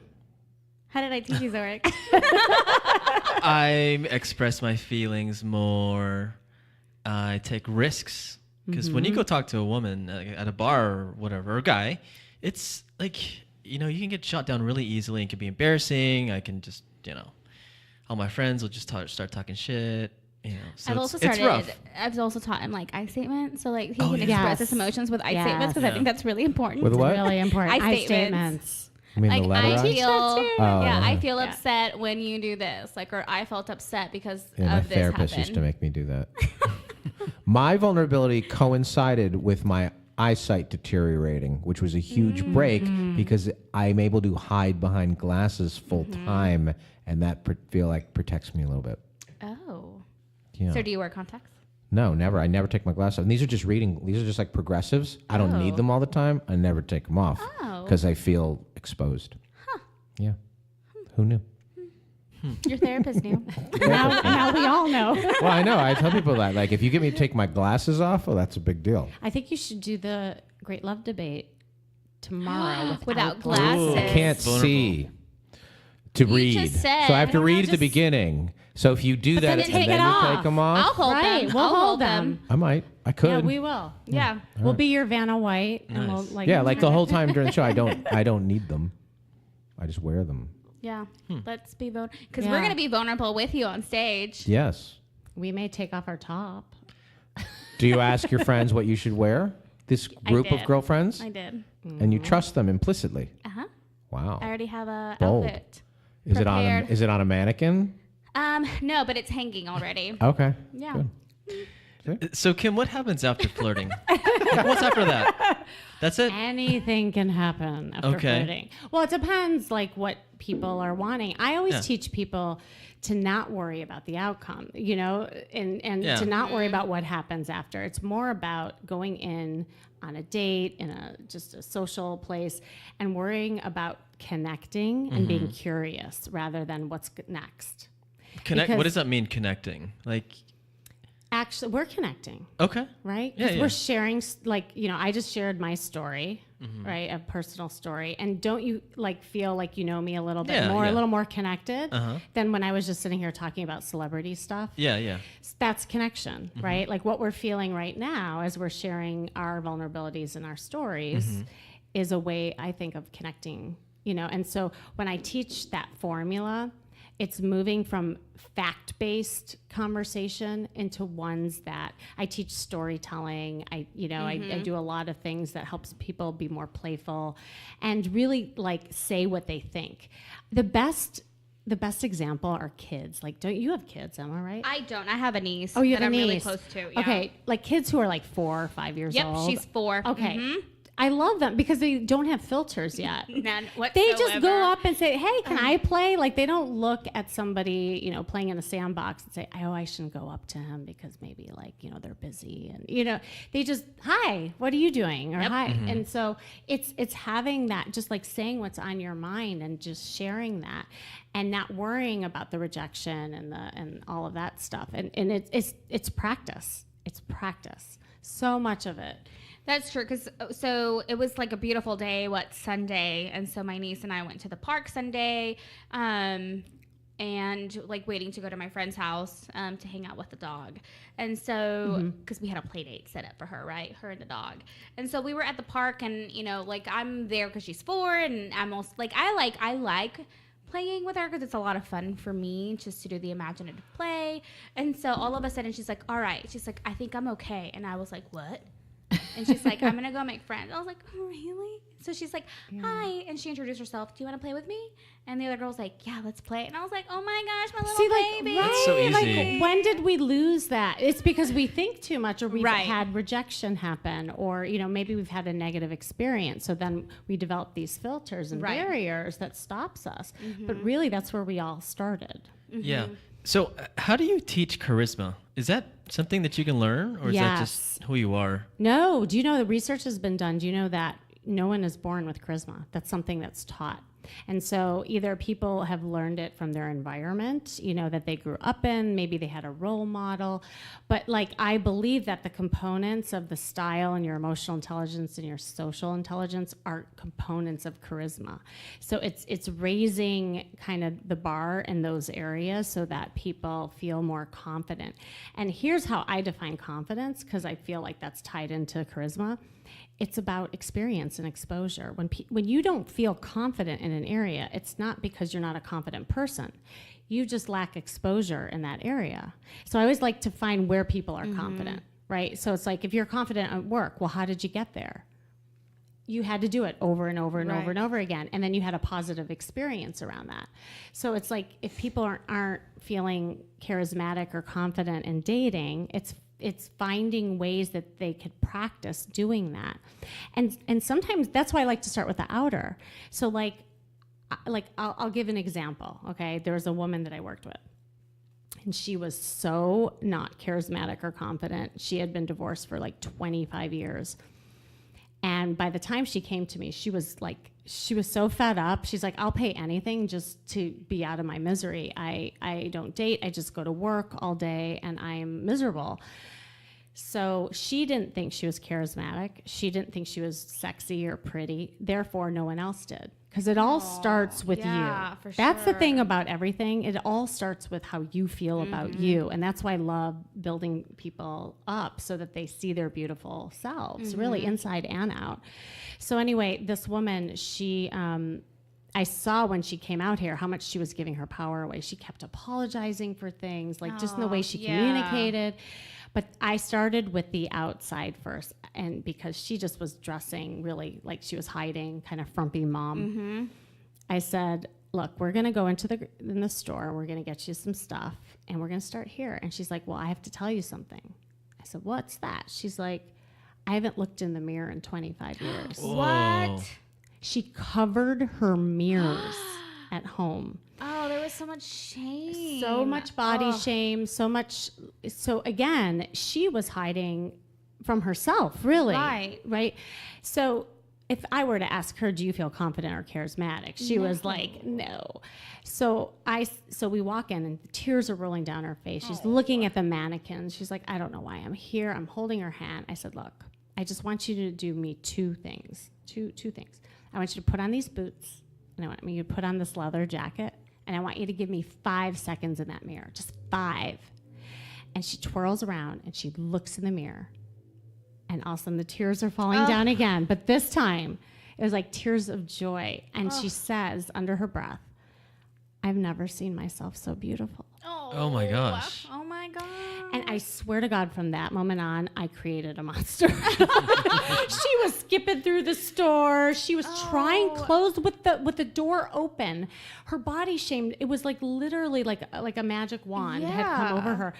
Speaker 1: How did I teach you, Zorric?
Speaker 2: I express my feelings more. I take risks. Because when you go talk to a woman at a bar or whatever, or a guy, it's like, you know, you can get shot down really easily. It can be embarrassing. I can just, you know, all my friends will just start talking shit. You know, so it's rough.
Speaker 1: I've also taught him like I statements, so like he
Speaker 2: Oh,
Speaker 1: can
Speaker 2: yeah.
Speaker 1: express
Speaker 4: Yes.
Speaker 1: his emotions with I
Speaker 4: Yes.
Speaker 1: statements because I
Speaker 2: Yeah.
Speaker 1: think that's really important.
Speaker 3: With what?
Speaker 4: Really important.
Speaker 1: I
Speaker 4: I
Speaker 1: statements.
Speaker 3: You mean
Speaker 1: Like
Speaker 3: the letter
Speaker 1: I
Speaker 3: I?
Speaker 1: feel,
Speaker 3: Oh,
Speaker 1: I feel
Speaker 4: Yeah.
Speaker 1: upset when you do this, like, or I felt upset because
Speaker 3: Yeah, my
Speaker 1: of this
Speaker 3: therapist
Speaker 1: happened.
Speaker 3: used to make me do that. My vulnerability coincided with my eyesight deteriorating, which was a huge break because I'm able to hide behind glasses full time, and that feel like protects me a little bit.
Speaker 1: Oh,
Speaker 3: Yeah.
Speaker 1: so do you wear contacts?
Speaker 3: No, never. I never take my glasses off. And these are just reading. These are just like progressives. I don't need them all the time. I never take them off
Speaker 1: Oh.
Speaker 3: because I feel exposed. Yeah. Who knew?
Speaker 1: Your therapist knew.
Speaker 4: now we all know.
Speaker 3: Well, I know. I tell people that. Like, if you get me to take my glasses off, well, that's a big deal.
Speaker 4: I think you should do the Great Love Debate tomorrow
Speaker 1: Without
Speaker 4: glasses.
Speaker 1: glasses.
Speaker 3: I can't
Speaker 2: Vulnerable.
Speaker 3: see to
Speaker 1: You
Speaker 3: read.
Speaker 1: just said-
Speaker 3: So I have to
Speaker 4: Well,
Speaker 3: read at the
Speaker 4: just-
Speaker 3: beginning. So if you do that
Speaker 4: then
Speaker 3: and
Speaker 4: take
Speaker 3: then
Speaker 4: it
Speaker 3: you
Speaker 4: off.
Speaker 3: take them
Speaker 1: I'll
Speaker 3: off,
Speaker 1: hold
Speaker 4: Right,
Speaker 1: them.
Speaker 4: we'll
Speaker 1: I'll
Speaker 4: hold them.
Speaker 3: I might. I could.
Speaker 4: Yeah, we will.
Speaker 1: Yeah.
Speaker 4: We'll be your Vanna White, and we'll
Speaker 2: Nice.
Speaker 4: like.
Speaker 3: Yeah, like the whole time during the show, I don't need them. I just wear them.
Speaker 1: Yeah. Let's be vulnerable because
Speaker 4: Yeah.
Speaker 1: we're gonna be vulnerable with you on stage.
Speaker 3: Yes.
Speaker 4: We may take off our top.
Speaker 3: Do you ask your friends what you should wear? This
Speaker 1: I
Speaker 3: group of
Speaker 1: did.
Speaker 3: girlfriends?
Speaker 1: I did.
Speaker 3: And you trust them implicitly.
Speaker 1: Uh huh.
Speaker 3: Wow.
Speaker 1: I already have a
Speaker 3: Bold.
Speaker 1: outfit.
Speaker 3: Is
Speaker 1: prepared.
Speaker 3: it on a mannequin?
Speaker 1: No, but it's hanging already.
Speaker 3: Okay.
Speaker 1: Yeah.
Speaker 3: Good.
Speaker 2: So, Kim, what happens after flirting? What's after that? That's it?
Speaker 4: Anything can happen after flirting. Well, it depends like what people are wanting. I always teach people to not worry about the outcome, you know, and to not worry about what happens after. It's more about going in on a date in just a social place and worrying about connecting and being curious rather than what's next.
Speaker 2: What does that mean, connecting? Like,
Speaker 4: actually, we're connecting.
Speaker 2: Okay.
Speaker 4: Right?
Speaker 2: Yeah.
Speaker 4: We're sharing, like, you know, I just shared my story, right? A personal story. And don't you, like, feel like you know me a little bit more, a little more connected than when I was just sitting here talking about celebrity stuff?
Speaker 2: Yeah.
Speaker 4: That's connection, right? Like, what we're feeling right now as we're sharing our vulnerabilities and our stories is a way, I think, of connecting, you know? And so when I teach that formula, it's moving from fact-based conversation into ones that I teach storytelling. I do a lot of things that helps people be more playful and really like say what they think. The best example are kids. Like, don't you have kids, Emma, right?
Speaker 1: I don't. I have a niece.
Speaker 4: Oh, you have
Speaker 1: that
Speaker 4: a
Speaker 1: I'm
Speaker 4: niece.
Speaker 1: really close to. Yeah.
Speaker 4: Okay, like kids who are like 4 or 5 years old.
Speaker 1: Yep, she's 4.
Speaker 4: Okay. I love them because they don't have filters yet.
Speaker 1: None whatsoever.
Speaker 4: They just go up and say, hey, can I play? Like, they don't look at somebody, you know, playing in a sandbox and say, oh, I shouldn't go up to him because maybe, like, you know, they're busy. And, you know, they just, hi, what are you doing? Or hi. And so it's having that, just like saying what's on your mind and just sharing that and not worrying about the rejection and all of that stuff. And it's practice. It's practice. So much of it.
Speaker 1: That's true, because so it was like a beautiful day, Sunday, and so my niece and I went to the park Sunday, and like waiting to go to my friend's house to hang out with the dog, and so because we had a play date set up for her, right, her and the dog, and so we were at the park, and you know, like I'm there because she's 4, and I'm also like I like playing with her because it's a lot of fun for me just to do the imaginative play, and so all of a sudden she's like, all right, she's like, I think I'm okay, and I was like, what? And she's like, I'm going to go make friends. I was like, oh, really? So she's like, hi. And she introduced herself. Do you want to play with me? And the other girl's like, yeah, let's play. And I was like, oh, my gosh, my little baby.
Speaker 4: Right,
Speaker 2: That's so easy.
Speaker 4: Like, when did we lose that? It's because we think too much or we've had rejection happen or, you know, maybe we've had a negative experience. So then we develop these filters and barriers that stops us. But really, that's where we all started.
Speaker 2: Yeah. So how do you teach charisma? Is that something that you can learn, or is that just who you are?
Speaker 4: No. Do you know the research has been done? Do you know that no one is born with charisma? That's something that's taught. And so either people have learned it from their environment, you know, that they grew up in, maybe they had a role model. But like, I believe that the components of the style and your emotional intelligence and your social intelligence are components of charisma. So it's raising kind of the bar in those areas so that people feel more confident. And here's how I define confidence, because I feel like that's tied into charisma. It's about experience and exposure. When you don't feel confident in an area, it's not because you're not a confident person. You just lack exposure in that area. So I always like to find where people are confident, right? So it's like, if you're confident at work, well, how did you get there? You had to do it over and over and over and over again. And then you had a positive experience around that. So it's like, if people aren't feeling charismatic or confident in dating, it's finding ways that they could practice doing that. And sometimes that's why I like to start with the outer. So like I'll give an example, okay? There was a woman that I worked with, and she was so not charismatic or confident. She had been divorced for like 25 years. And by the time she came to me, she was so fed up. She's like, I'll pay anything just to be out of my misery. I don't date. I just go to work all day and I'm miserable. So she didn't think she was charismatic. She didn't think she was sexy or pretty. Therefore, no one else did. Because it all starts with you.
Speaker 1: For
Speaker 4: That's
Speaker 1: sure.
Speaker 4: the thing about everything. It all starts with how you feel about you. And that's why I love building people up so that they see their beautiful selves, really inside and out. So anyway, this woman, she, I saw when she came out here how much she was giving her power away. She kept apologizing for things, like just in the way she communicated. But I started with the outside first, and because she just was dressing really like she was hiding, kind of frumpy mom. I said, look, we're going to go in the store, we're going to get you some stuff, and we're going to start here. And she's like, well, I have to tell you something. I I said, what's that? She's like, I haven't looked in the mirror in 25 years.
Speaker 1: What?
Speaker 4: She covered her mirrors at home.
Speaker 1: Oh, there was so much shame.
Speaker 4: So much body shame, so much. So again, she was hiding from herself, really.
Speaker 1: Right.
Speaker 4: So if I were to ask her, do you feel confident or charismatic? She was like, no. So we walk in and the tears are rolling down her face. She's looking at the mannequins. She's like, I don't know why I'm here. I'm holding her hand. I said, look, I just want you to do me two things. Two things. I want you to put on these boots, and I want you to put on this leather jacket, and I want you to give me 5 seconds in that mirror, just 5. And she twirls around and she looks in the mirror. And all of a sudden the tears are falling down again. But this time it was like tears of joy. And she says under her breath, I've never seen myself so beautiful.
Speaker 2: Oh my gosh.
Speaker 1: Oh my God.
Speaker 4: And I swear to God, from that moment on, I created a monster. She was skipping through the store. She was trying clothes with the door open. Her body shamed. It was like literally like a magic wand had come over her.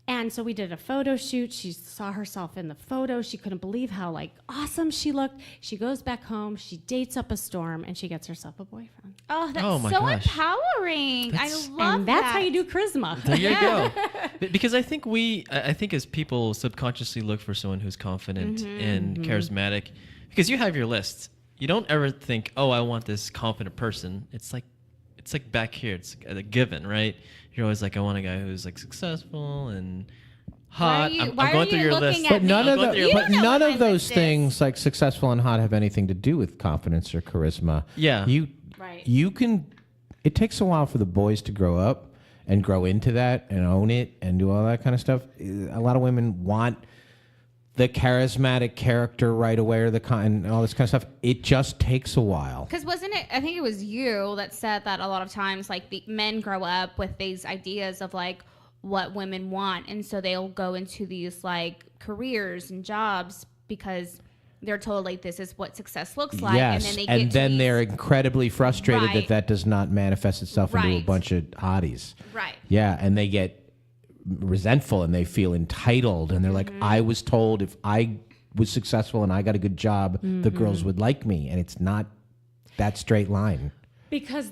Speaker 4: And so we did a photo shoot. She saw herself in the photo. She couldn't believe how like awesome she looked. She goes back home. She dates up a storm, and she gets herself a boyfriend.
Speaker 1: Oh, that's
Speaker 2: Oh my
Speaker 1: so
Speaker 2: gosh.
Speaker 1: empowering. I love
Speaker 4: And that's
Speaker 1: that.
Speaker 4: how you do charisma.
Speaker 2: There you go. Because I think as people subconsciously look for someone who's confident and charismatic, because you have your list. You don't ever think, oh, I want this confident person. It's like back here. It's a given, right? You're always like, I want a guy who's like successful and hot. I'm going through your list.
Speaker 3: But none of
Speaker 1: know what my
Speaker 3: those
Speaker 1: list is.
Speaker 3: things, like successful and hot, have anything to do with confidence or charisma.
Speaker 2: Yeah.
Speaker 3: You can. It takes a while for the boys to grow up and grow into that and own it and do all that kind of stuff. A lot of women want the charismatic character right away, or and all this kind of stuff. It just takes a while.
Speaker 1: Because wasn't it, I think it was you that said that a lot of times, like, the men grow up with these ideas of, like, what women want. And so they'll go into these, like, careers and jobs because they're told, like, this is what success looks like.
Speaker 3: Yes,
Speaker 1: And then they get
Speaker 3: they're incredibly frustrated
Speaker 1: Right.
Speaker 3: that does not manifest itself into a
Speaker 1: Right.
Speaker 3: bunch of hotties.
Speaker 1: Right.
Speaker 3: Yeah, and they get resentful and they feel entitled, and they're like, I was told if I was successful and I got a good job, the girls would like me, and it's not that straight line.
Speaker 4: Because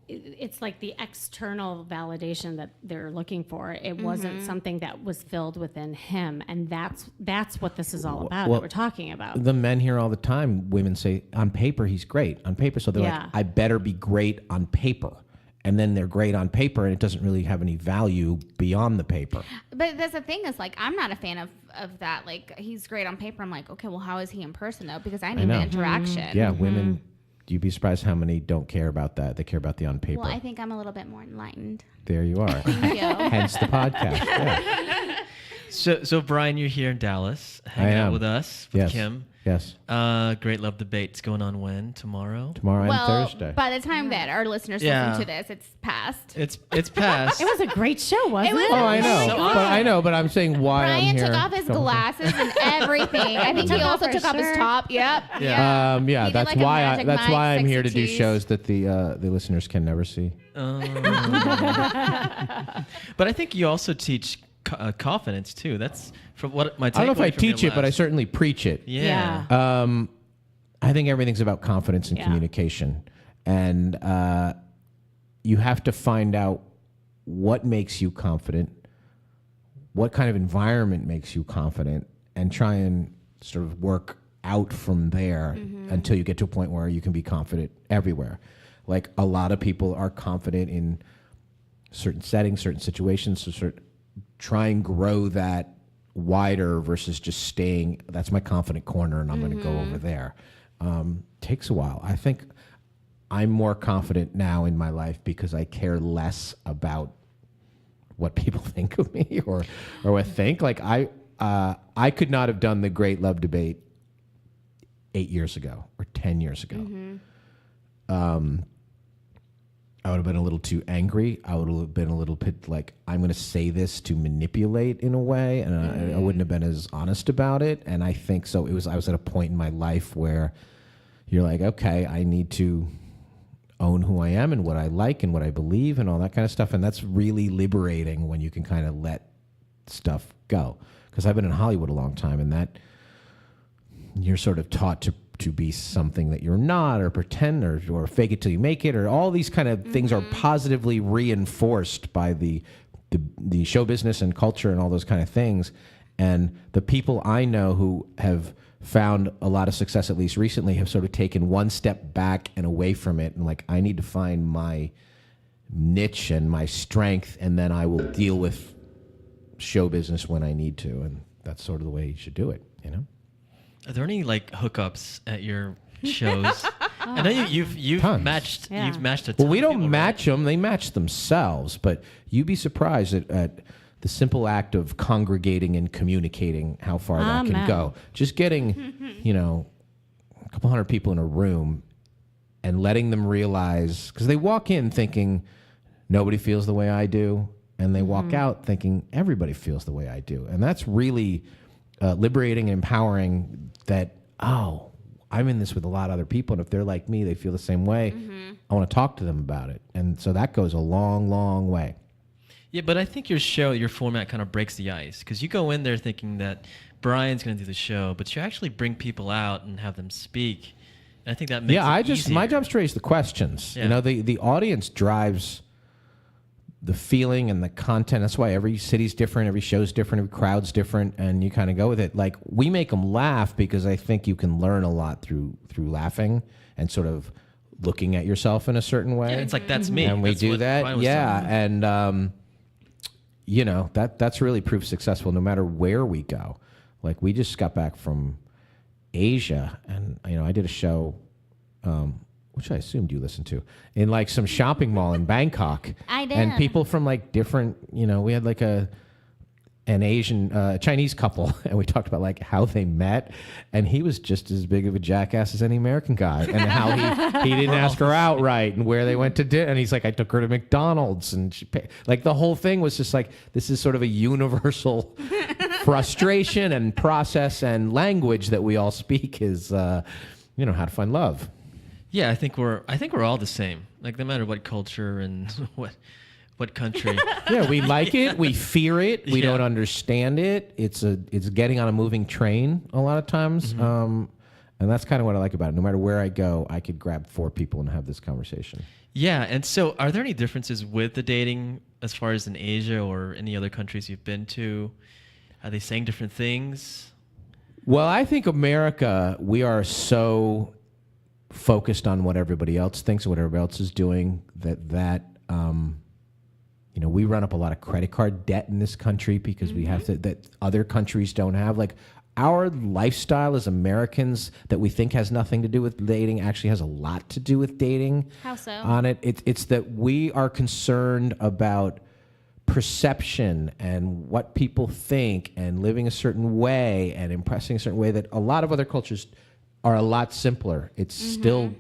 Speaker 4: it's like the external validation that they're looking for. It wasn't something that was filled within him, and that's what this is all about.
Speaker 3: Well,
Speaker 4: that we're talking about.
Speaker 3: The men here all the time, women say, on paper, he's great. On paper, so they're like, I better be great on paper. And then they're great on paper, and it doesn't really have any value beyond the paper.
Speaker 1: But that's the thing is, like, I'm not a fan of that. Like, he's great on paper. I'm like, okay, well, how is he in person, though? Because I need the interaction.
Speaker 3: Yeah, women, you'd be surprised how many don't care about that. They care about the on paper.
Speaker 1: Well, I think I'm a little bit more enlightened.
Speaker 3: There you are.
Speaker 1: Thank you.
Speaker 3: Hence the podcast. Yeah.
Speaker 2: So Brian, you're here in Dallas, hanging out with us, with
Speaker 3: Yes.
Speaker 2: Kim.
Speaker 3: Yes.
Speaker 2: Great Love Debate's going on when? Tomorrow?
Speaker 3: Tomorrow and Thursday.
Speaker 1: By the time that our listeners listen to this, it's past.
Speaker 2: It's past.
Speaker 4: It was a great show, wasn't it?
Speaker 3: Oh, I know.
Speaker 2: So
Speaker 3: But I'm saying why I'm
Speaker 1: Brian
Speaker 3: here.
Speaker 1: took off his glasses and everything. I think he also took off his top. Yep.
Speaker 2: Yeah.
Speaker 1: He did
Speaker 3: That's
Speaker 1: like a
Speaker 3: why
Speaker 1: Magic
Speaker 3: that's
Speaker 1: Mike,
Speaker 3: why I'm
Speaker 1: sexy
Speaker 3: here to do
Speaker 1: tease.
Speaker 3: shows that the listeners can never see.
Speaker 2: But I think you also teach confidence too. That's from what my takeaway.
Speaker 3: I don't know if I
Speaker 2: from your
Speaker 3: teach it, but I
Speaker 2: last-
Speaker 3: certainly preach it.
Speaker 2: Yeah.
Speaker 3: I think everything's about confidence and communication. And you have to find out what makes you confident, what kind of environment makes you confident, and try and sort of work out from there until you get to a point where you can be confident everywhere. Like, a lot of people are confident in certain settings, certain situations, so try and grow that wider versus just staying, that's my confident corner and I'm going to go over there. Takes a while. I think I'm more confident now in my life because I care less about what people think of me or what think. Like, I could not have done the Great Love Debate 8 years ago or 10 years ago. I would have been a little too angry. I would have been a little bit like, I'm going to say this to manipulate in a way, and I wouldn't have been as honest about it. And I think so. I was at a point in my life where you're like, okay, I need to own who I am and what I like and what I believe and all that kind of stuff. And that's really liberating when you can kind of let stuff go. Because I've been in Hollywood a long time, and that you're sort of taught to be something that you're not, or pretend, or fake it till you make it, or all these kind of things are positively reinforced by the show business and culture and all those kind of things. And the people I know who have found a lot of success, at least recently, have sort of taken one step back and away from it, and like, I need to find my niche and my strength, and then I will deal with show business when I need to. And that's sort of the way you should do it, you know?
Speaker 2: Are there any like hookups at your shows? I know you've
Speaker 3: Tons.
Speaker 2: matched
Speaker 4: Yeah.
Speaker 2: you've matched a ton
Speaker 3: Well, we
Speaker 2: of
Speaker 3: don't
Speaker 2: people,
Speaker 3: match them; they match themselves. But you'd be surprised at the simple act of congregating and communicating how far that can
Speaker 4: Amen.
Speaker 3: go. Just getting, a couple hundred people in a room and letting them realize, because they walk in thinking nobody feels the way I do, and they walk out thinking everybody feels the way I do, and that's really liberating and empowering. That, oh, I'm in this with a lot of other people, and if they're like me, they feel the same way. I want to talk to them about it, and so that goes a long, long way.
Speaker 2: Yeah, but I think your format kind of breaks the ice, because you go in there thinking that Brian's going to do the show, but you actually bring people out and have them speak. And I think that makes it easier.
Speaker 3: My job's to raise the questions.
Speaker 2: Yeah.
Speaker 3: You know, the audience drives the feeling and the content. That's why every city's different, every show's different, every crowd's different, and you kind of go with it. Like, we make them laugh because I think you can learn a lot through laughing and sort of looking at yourself in a certain way.
Speaker 2: Yeah, it's like, that's me.
Speaker 3: And we
Speaker 2: That's
Speaker 3: do
Speaker 2: what
Speaker 3: that.
Speaker 2: Brian was
Speaker 3: Yeah,
Speaker 2: telling me.
Speaker 3: and that's really proved successful no matter where we go. Like, we just got back from Asia, and I did a show, which I assumed you listened to, in like some shopping mall in Bangkok.
Speaker 1: I did.
Speaker 3: And people from like different, we had like an Asian, Chinese couple, and we talked about like how they met, and he was just as big of a jackass as any American guy, and how he didn't ask her out right, and where they went to dinner, and he's like, I took her to McDonald's, and she paid. Like, the whole thing was just like, this is sort of a universal frustration and process and language that we all speak is, how to find love.
Speaker 2: Yeah, I think we're all the same. Like, no matter what culture and what country.
Speaker 3: Yeah, we like it. We fear it. We
Speaker 2: Yeah.
Speaker 3: don't understand it. It's getting on a moving train a lot of times. And that's kind of what I like about it. No matter where I go, I could grab 4 people and have this conversation.
Speaker 2: Yeah, and so are there any differences with the dating as far as in Asia or any other countries you've been to? Are they saying different things?
Speaker 3: Well, I think America, we are so focused on what everybody else thinks and what everybody else is doing that we run up a lot of credit card debt in this country because we have to, that other countries don't have. Like, our lifestyle as Americans that we think has nothing to do with dating actually has a lot to do with dating.
Speaker 1: How so?
Speaker 3: On it. It's that we are concerned about perception and what people think and living a certain way and impressing a certain way that a lot of other cultures are a lot simpler. It's still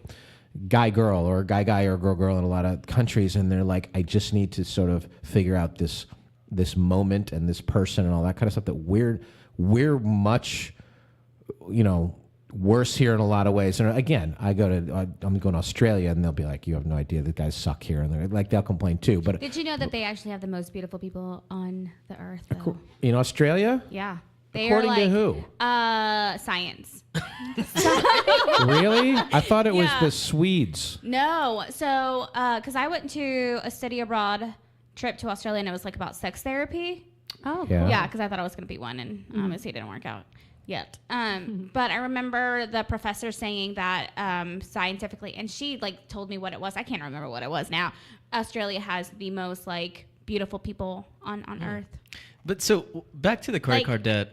Speaker 3: guy-girl or guy-guy or girl-girl in a lot of countries, and they're like, I just need to sort of figure out this moment and this person and all that kind of stuff that we're much, worse here in a lot of ways. And again, I'm going to Australia, and they'll be like, you have no idea, the guys suck here, and they're like, they'll complain too. But
Speaker 1: Did you know that they actually have the most beautiful people on the earth, though?
Speaker 3: in Australia,
Speaker 1: Yeah. They
Speaker 3: according
Speaker 1: are
Speaker 3: to
Speaker 1: like,
Speaker 3: who?
Speaker 1: Science.
Speaker 3: Really? I thought it was
Speaker 1: Yeah.
Speaker 3: the Swedes.
Speaker 1: No. So, because I went to a study abroad trip to Australia, and it was like about sex therapy.
Speaker 4: Oh,
Speaker 3: Yeah.
Speaker 1: Yeah, because I thought I was going to be one, and obviously it didn't work out yet. But I remember the professor saying that scientifically, and she like told me what it was. I can't remember what it was now. Australia has the most like beautiful people on Earth,
Speaker 2: But so back to the credit
Speaker 1: Like-
Speaker 2: card debt.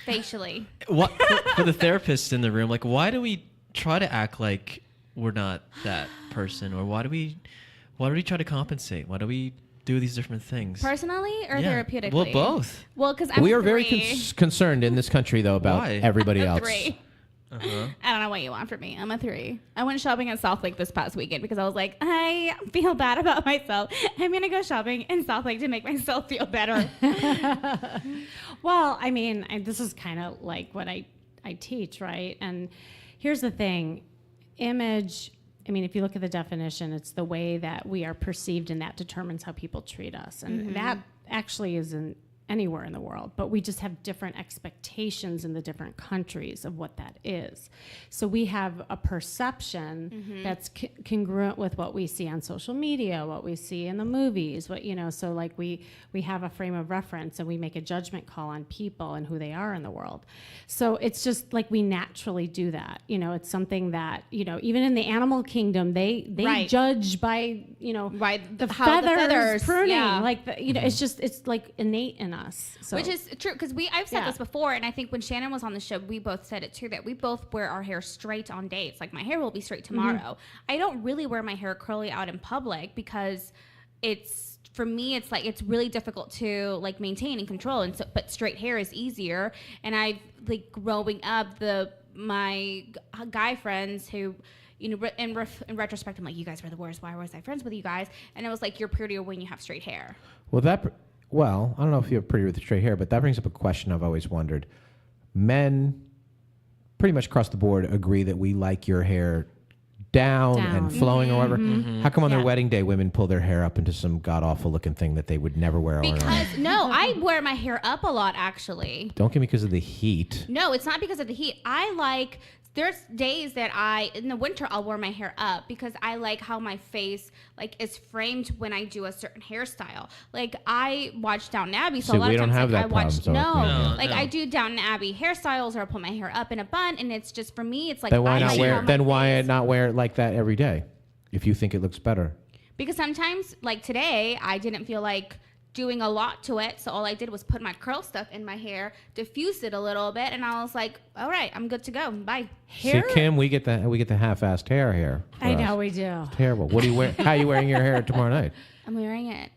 Speaker 1: facially.
Speaker 2: What for the therapists in the room? Like, why do we try to act like we're not that person, or why do we try to compensate? Why do we do these different things?
Speaker 1: Personally or
Speaker 2: Yeah.
Speaker 1: therapeutically?
Speaker 2: Well, both.
Speaker 1: Well, because I'm
Speaker 3: We
Speaker 1: a
Speaker 3: are very
Speaker 1: three.
Speaker 3: concerned in this country, though, about
Speaker 2: Why?
Speaker 3: everybody
Speaker 1: I'm a
Speaker 3: else.
Speaker 1: 3.
Speaker 2: Uh-huh.
Speaker 1: I don't know what you want from me. I'm a 3. I went shopping in South Lake this past weekend because I was like, I feel bad about myself. I'm going to go shopping in South Lake to make myself feel better.
Speaker 4: Well, I mean, this is kind of like what I teach, right? And here's the thing. Image, I mean, if you look at the definition, it's the way that we are perceived, and that determines how people treat us. And that actually is anywhere in the world, but we just have different expectations in the different countries of what that is. So we have a perception that's congruent with what we see on social media, what we see in the movies, so like we have a frame of reference and we make a judgment call on people and who they are in the world. So it's just like we naturally do that. It's something that, even in the animal kingdom, they judge by,
Speaker 1: By
Speaker 4: the
Speaker 1: how the
Speaker 4: feathers
Speaker 1: feathers,
Speaker 4: pruning,
Speaker 1: yeah.
Speaker 4: like, it's like innate in us. So.
Speaker 1: Which is true, because I've said this before, and I think when Shannon was on the show, we both said it too, that we both wear our hair straight on dates. Like, my hair will be straight tomorrow. I don't really wear my hair curly out in public because for me, it's like, it's really difficult to like maintain and control. And so, but straight hair is easier. And I've like growing up, my guy friends who, in retrospect, I'm like, you guys were the worst. Why was I friends with you guys? And it was like, you're prettier when you have straight hair.
Speaker 3: Well, I don't know if you have pretty with straight hair, but that brings up a question I've always wondered. Men, pretty much across the board, agree that we like your hair down. And flowing or whatever. How come on their wedding day, women pull their hair up into some god-awful looking thing that they would never wear on their own?
Speaker 1: No, I wear my hair up a lot, actually.
Speaker 3: Don't get me because of the heat.
Speaker 1: No, it's not because of the heat. There's days that in the winter, I'll wear my hair up because I like how my face like is framed when I do a certain hairstyle. Like, I watch Downton Abbey, so a lot
Speaker 3: we
Speaker 1: of
Speaker 3: don't
Speaker 1: times
Speaker 3: have that
Speaker 1: I watch
Speaker 3: problem, so
Speaker 1: I do Downton Abbey hairstyles, or I'll put my hair up in a bun, and it's just, for me, it's like,
Speaker 3: Then why not
Speaker 1: not
Speaker 3: wear it like that every day if you think it looks better?
Speaker 1: Because sometimes, like today, I didn't feel like doing a lot to it, so all I did was put my curl stuff in my hair, diffuse it a little bit, and I was like, all right, I'm good to go. Bye.
Speaker 3: See, Kim, we get the half-assed hair here.
Speaker 4: I know we do.
Speaker 3: It's terrible. What do you wear? How are you wearing your hair tomorrow night?
Speaker 1: I'm wearing it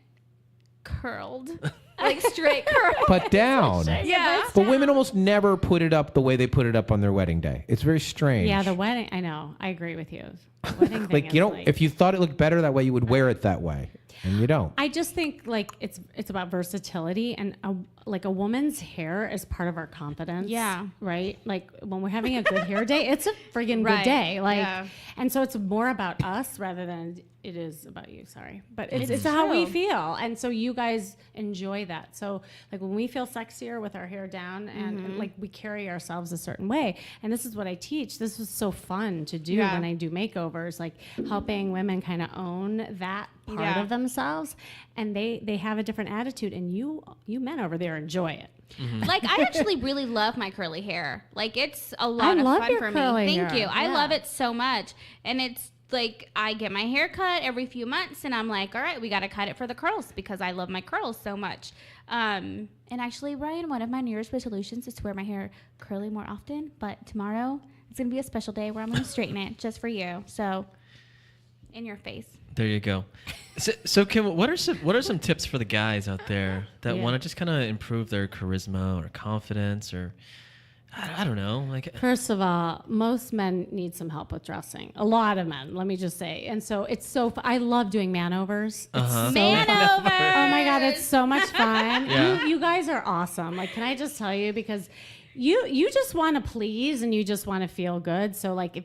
Speaker 1: curled, like straight curl.
Speaker 3: Put down.
Speaker 1: Yeah.
Speaker 3: But women almost never put it up the way they put it up on their wedding day. It's very strange.
Speaker 4: Yeah, the wedding. I know. I agree with you. The wedding thing
Speaker 3: like, if you thought it looked better that way, you would wear it that way. And you don't.
Speaker 4: I just think like it's about versatility, and a woman's hair is part of our confidence.
Speaker 1: Yeah.
Speaker 4: Right. Like, when we're having a good hair day, it's a friggin' good day. Like, and so it's more about us rather than it is about you. Sorry, but it's how we feel, and so you guys enjoy that. So like, when we feel sexier with our hair down, and like we carry ourselves a certain way, and this is what I teach. This was so fun to do when I do makeovers, like helping women kind of own that part of themselves, and they have a different attitude, and you men over there enjoy it.
Speaker 1: Like, I actually really love my curly hair. Like, it's a lot of fun for me. Thank you. I love it so much. And it's like, I get my hair cut every few months, and I'm like, all right, we got to cut it for the curls because I love my curls so much. And actually, Ryan, one of my New Year's resolutions is to wear my hair curly more often. But tomorrow, it's going to be a special day where I'm going to straighten it just for you. So, in your face.
Speaker 2: There you go. So Kim, what are some tips for the guys out there that want to just kind of improve their charisma or confidence, or I don't know, like? First
Speaker 4: of all, most men need some help with dressing. A lot of men, let me just say. And so it's I love doing manovers.
Speaker 1: Manovers.
Speaker 4: Oh my God, it's so much fun.
Speaker 2: Yeah.
Speaker 4: You guys are awesome. Like, can I just tell you, because you just want to please and you just want to feel good. So like,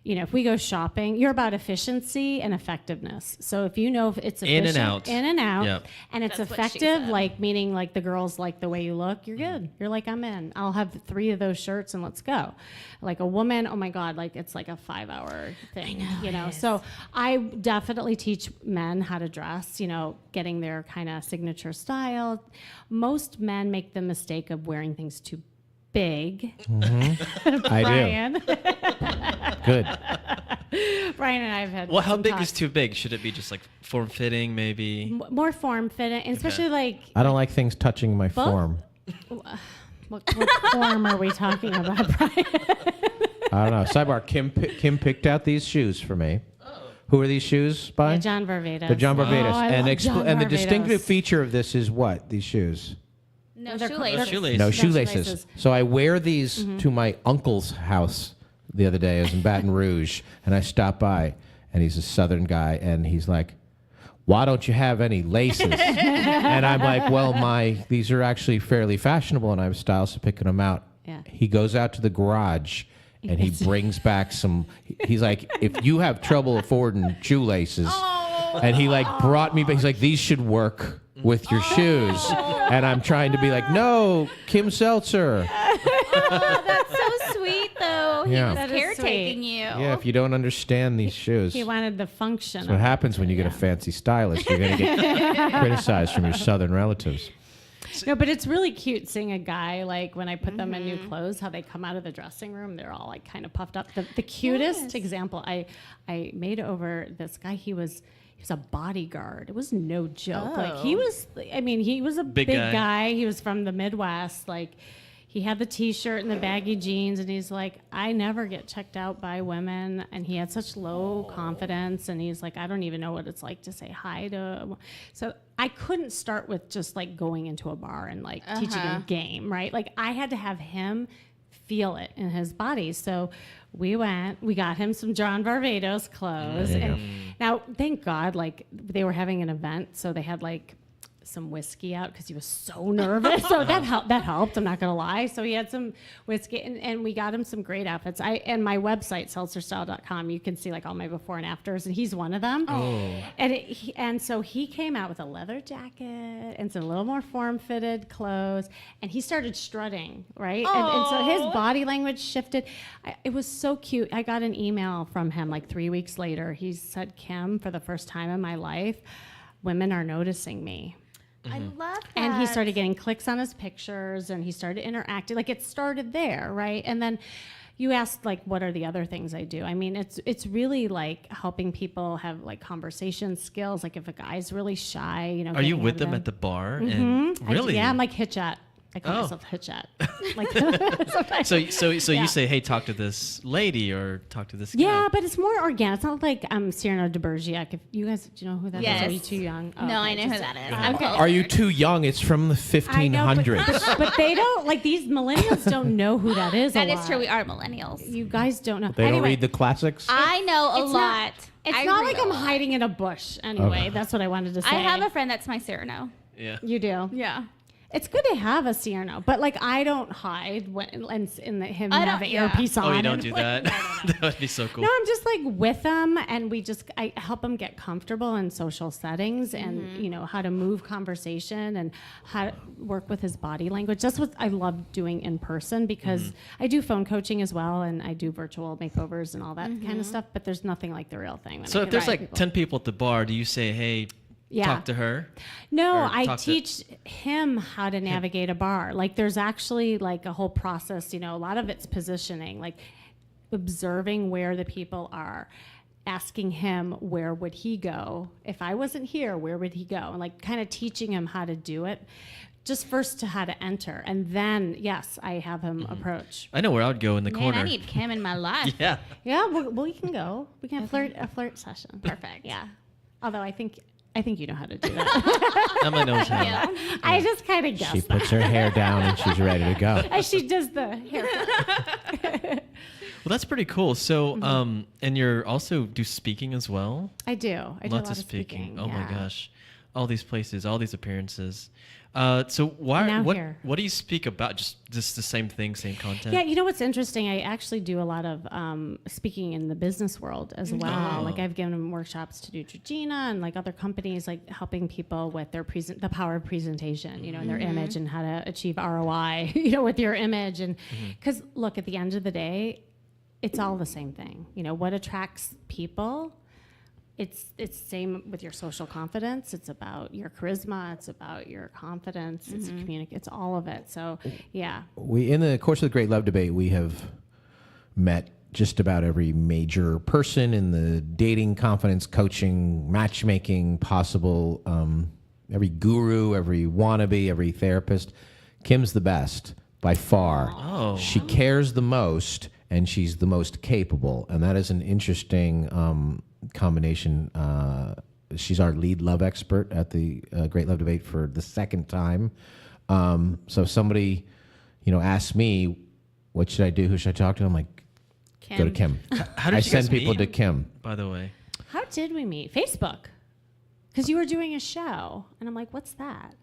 Speaker 4: if we go shopping, you're about efficiency and effectiveness. So if it's efficient, in and out,
Speaker 2: Yep.
Speaker 4: and it's
Speaker 1: That's what she
Speaker 4: effective,
Speaker 1: said.
Speaker 4: like meaning like the girls like the way you look, you're good. You're like, I'm in. I'll have 3 of those shirts and let's go. Like a woman, oh my God, like it's like a 5-hour thing.
Speaker 1: I know,
Speaker 4: So I definitely teach men how to dress. Getting their kind of signature style. Most men make the mistake of wearing things too big.
Speaker 3: I
Speaker 4: Brian.
Speaker 3: do. Good.
Speaker 4: Brian and I have had.
Speaker 2: Well, how
Speaker 4: some
Speaker 2: big
Speaker 4: talks.
Speaker 2: is too big? Should it be just like form-fitting, maybe?
Speaker 4: More form fitting, and especially like.
Speaker 3: I don't like things touching my form.
Speaker 4: What form are we talking about, Brian?
Speaker 3: I don't know. Sidebar. Kim picked out these shoes for me. Who are these shoes by?
Speaker 4: Yeah, John Varvatos.
Speaker 3: The John Varvatos.
Speaker 4: I love John
Speaker 3: and the
Speaker 4: Varvatos.
Speaker 3: distinctive feature of this is what? These shoes.
Speaker 1: No
Speaker 4: They're
Speaker 1: shoelaces.
Speaker 2: shoelaces.
Speaker 3: No
Speaker 4: No
Speaker 3: shoelaces.
Speaker 4: shoelaces.
Speaker 3: So I wear these to my uncle's house the other day. I was in Baton Rouge, and I stopped by, and he's a Southern guy, and he's like, "Why don't you have any laces?" And I'm like, "Well, these are actually fairly fashionable, and I have styles to picking them out."
Speaker 4: Yeah.
Speaker 3: He goes out to the garage, and he brings back some. He's like, "If you have trouble affording shoelaces," and he like brought me, but he's like, "These should work." with your shoes. And I'm trying to be like, no, Kim Seltzer.
Speaker 1: Oh, that's so sweet, though. He
Speaker 3: Yeah.
Speaker 1: was
Speaker 4: That is
Speaker 1: caretaking
Speaker 4: sweet.
Speaker 1: you.
Speaker 3: Yeah, if you don't understand these shoes.
Speaker 4: He wanted the function.
Speaker 3: That's what happens when you get a fancy stylist. You're going to get criticized from your southern relatives.
Speaker 4: No, but it's really cute seeing a guy, like when I put them in new clothes, how they come out of the dressing room, they're all like kind of puffed up. The cutest example I made over this guy, he was a bodyguard. It was no joke. Like he was a big guy. He was from the Midwest. Like he had the t-shirt and the baggy jeans, and he's like, I never get checked out by women. And he had such low confidence, and he's like, I don't even know what it's like to say hi to. So I couldn't start with just like going into a bar and like teaching him game, right? Like I had to have him feel it in his body. So we got him some John Varvatos clothes. And now, thank God, like they were having an event, so they had like some whiskey out because he was so nervous. So that helped. I'm not gonna lie. So he had some whiskey, and we got him some great outfits. And my website, seltzerstyle.com, you can see like all my before and afters, and he's one of them. And so he came out with a leather jacket and some little more form-fitted clothes, and he started strutting, right? And so his body language shifted. It was so cute. I got an email from him like 3 weeks later. He said, Kim, for the first time in my life, women are noticing me.
Speaker 1: I love that.
Speaker 4: And he started getting clicks on his pictures, and he started interacting. Like it started there, right? And then you asked like, what are the other things I do? I mean, it's really like helping people have like conversation skills. Like if a guy's really shy, you know.
Speaker 2: Are you with them at the bar?
Speaker 4: Mm-hmm.
Speaker 2: And really?
Speaker 4: I'm like hitchat. I call myself hitchat. Like
Speaker 2: So you say, hey, talk to this lady or talk to this guy.
Speaker 4: Yeah, but it's more organic. It's not like Cyrano de Bergerac. If you guys, do you know who that is?
Speaker 1: Yes.
Speaker 4: Are you too young? Oh,
Speaker 1: No,
Speaker 4: okay,
Speaker 1: I know who that is.
Speaker 4: Okay.
Speaker 1: I'm close.
Speaker 3: Are you too young? It's from the 1500s.
Speaker 4: I know, but they don't, like these millennials don't know who that is.
Speaker 1: That
Speaker 4: a
Speaker 1: is
Speaker 4: lot.
Speaker 1: true. We are millennials.
Speaker 4: You guys don't know.
Speaker 3: They don't
Speaker 4: Anyway,
Speaker 3: read the classics?
Speaker 1: I know a
Speaker 4: it's
Speaker 1: lot.
Speaker 4: It's
Speaker 1: I
Speaker 4: not
Speaker 1: read
Speaker 4: like
Speaker 1: a
Speaker 4: I'm
Speaker 1: lot.
Speaker 4: hiding in a bush. Anyway,
Speaker 3: Okay.
Speaker 4: that's what I wanted to say.
Speaker 1: I have a friend that's my Cyrano.
Speaker 2: Yeah.
Speaker 4: You do.
Speaker 1: Yeah.
Speaker 4: It's good to have a Cyrano, but like I don't hide when him
Speaker 1: I
Speaker 4: have
Speaker 1: don't-
Speaker 4: an
Speaker 1: yeah.
Speaker 4: earpiece on.
Speaker 2: Oh, you don't
Speaker 4: and-
Speaker 2: do that? That would be so cool.
Speaker 4: No, I'm just like with them, and I help them get comfortable in social settings, and you know how to move conversation and how to work with his body language. That's what I love doing in person, because I do phone coaching as well, and I do virtual makeovers and all that kind of stuff. But there's nothing like the real thing. when
Speaker 2: So
Speaker 4: I
Speaker 2: if
Speaker 4: can
Speaker 2: there's
Speaker 4: ride
Speaker 2: like
Speaker 4: people.
Speaker 2: 10 people at the bar, do you say, hey, talk to her?
Speaker 4: No,
Speaker 2: Or
Speaker 4: I
Speaker 2: talk to-
Speaker 4: teach him how to navigate a bar. Like there's actually like a whole process, you know, a lot of it's positioning, like observing where the people are, asking him where would he go? If I wasn't here, where would he go? And like kind of teaching him how to do it. Just first to how to enter. And then, yes, I have him approach.
Speaker 2: I know where I would go in the
Speaker 1: Man,
Speaker 2: corner.
Speaker 1: I need Kim in my life.
Speaker 2: Yeah.
Speaker 4: Yeah, we can go. We can a flirt session.
Speaker 1: Perfect.
Speaker 4: Yeah. Although I think you know how to do that.
Speaker 2: Emma knows how.
Speaker 1: Yeah.
Speaker 4: I just kind of guessed
Speaker 3: She
Speaker 4: that.
Speaker 3: puts her hair down and she's ready to go.
Speaker 4: As she does the hair.
Speaker 2: Well, that's pretty cool. So, and you're also do speaking as well?
Speaker 4: I do. I do a
Speaker 2: Lots
Speaker 4: lot
Speaker 2: of speaking. Oh
Speaker 4: yeah.
Speaker 2: my gosh. All these places, all these appearances. So
Speaker 4: Now
Speaker 2: what
Speaker 4: here.
Speaker 2: do you speak about? Just the same thing, same content?
Speaker 4: Yeah, you know what's interesting? I actually do a lot of speaking in the business world as well.
Speaker 2: Oh.
Speaker 4: Like I've given workshops to Neutrogena and like other companies, like helping people with their the power of presentation, you know, and their image and how to achieve ROI, you know, with your image. And because look, at the end of the day, it's all the same thing. You know, what attracts people? It's same with your social confidence. It's about your charisma. It's about your confidence. It's it's all of it. So yeah.
Speaker 3: We, in the course of the Great Love Debate, we have met just about every major person in the dating, confidence, coaching, matchmaking possible, every guru, every wannabe, every therapist. Kim's the best by far.
Speaker 2: Oh.
Speaker 3: She cares the most, and she's the most capable, and that is an interesting combination. She's our lead love expert at the Great Love Debate for the second time. So if somebody, you know, asks me, what should I do? Who should I talk to? I'm like, go to Kim.
Speaker 2: How did
Speaker 3: I
Speaker 2: you
Speaker 3: send
Speaker 2: guys
Speaker 3: people
Speaker 2: meet,
Speaker 3: to Kim.
Speaker 2: by the way?
Speaker 4: How did we meet? Facebook. Because you were doing a show, and I'm like, what's that?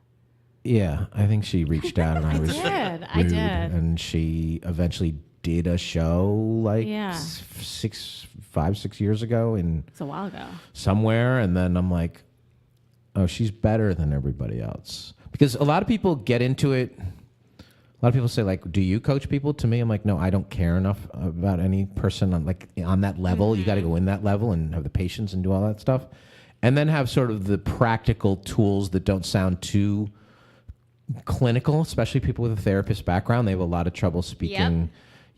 Speaker 3: Yeah, I think she reached out, and I was
Speaker 4: did. I
Speaker 3: rude,
Speaker 4: did.
Speaker 3: and she eventually did a show like
Speaker 4: Yeah.
Speaker 3: 5, 6 years ago in
Speaker 4: It's a while ago.
Speaker 3: somewhere, and then I'm like, oh, she's better than everybody else. Because a lot of people get into it. A lot of people say, like, do you coach people? To me, I'm like, no, I don't care enough about any person on that level. You got to go in that level and have the patience and do all that stuff. And then have sort of the practical tools that don't sound too clinical, especially people with a therapist background. They have a lot of trouble speaking,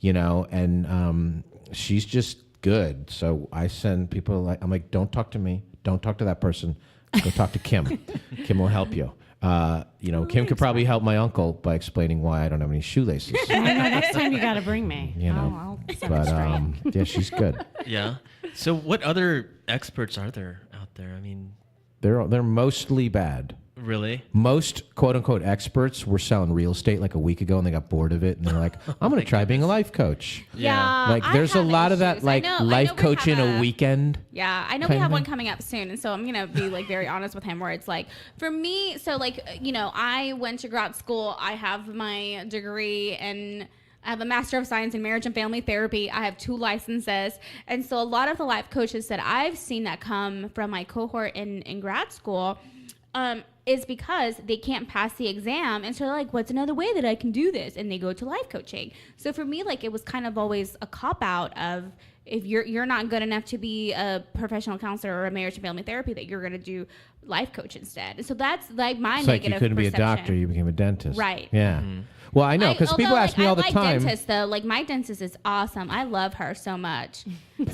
Speaker 3: and she's just good. So I send people, I'm like, don't talk to me. Don't talk to that person. Go talk to Kim. Kim will help you. Kim could probably help my uncle by explaining why I don't have any shoelaces.
Speaker 4: I know, next time you got to bring me. I'll set it straight.
Speaker 3: Yeah, she's good.
Speaker 2: Yeah. So what other experts are there out there? I mean,
Speaker 3: They're mostly bad.
Speaker 2: really?
Speaker 3: Most quote unquote experts were selling real estate like a week ago and they got bored of it and they're like, I'm going to try being a life coach.
Speaker 1: Yeah.
Speaker 3: Like there's a lot of that, like life coach in a weekend.
Speaker 1: Yeah, I know we have one coming up soon, and so I'm gonna be like very honest with him. Where it's like, for me, so like I went to grad school. I have my degree and I have a Master of Science in Marriage and Family Therapy. I have 2 licenses, and so a lot of the life coaches that I've seen that come from my cohort in grad school, is because they can't pass the exam, and so they're like, what's another way that I can do this? And they go to life coaching. So for me, like, it was kind of always a cop-out of, if you're not good enough to be a professional counselor or a marriage and family therapy, that you're going to do life coach instead. So that's like my
Speaker 3: It's
Speaker 1: negative
Speaker 3: like you couldn't
Speaker 1: perception.
Speaker 3: be a doctor, you became a dentist.
Speaker 1: Right.
Speaker 3: Yeah. Well, I know, because people ask me all the
Speaker 1: I
Speaker 3: time.
Speaker 1: like dentists, though. Like, my dentist is awesome. I love her so much.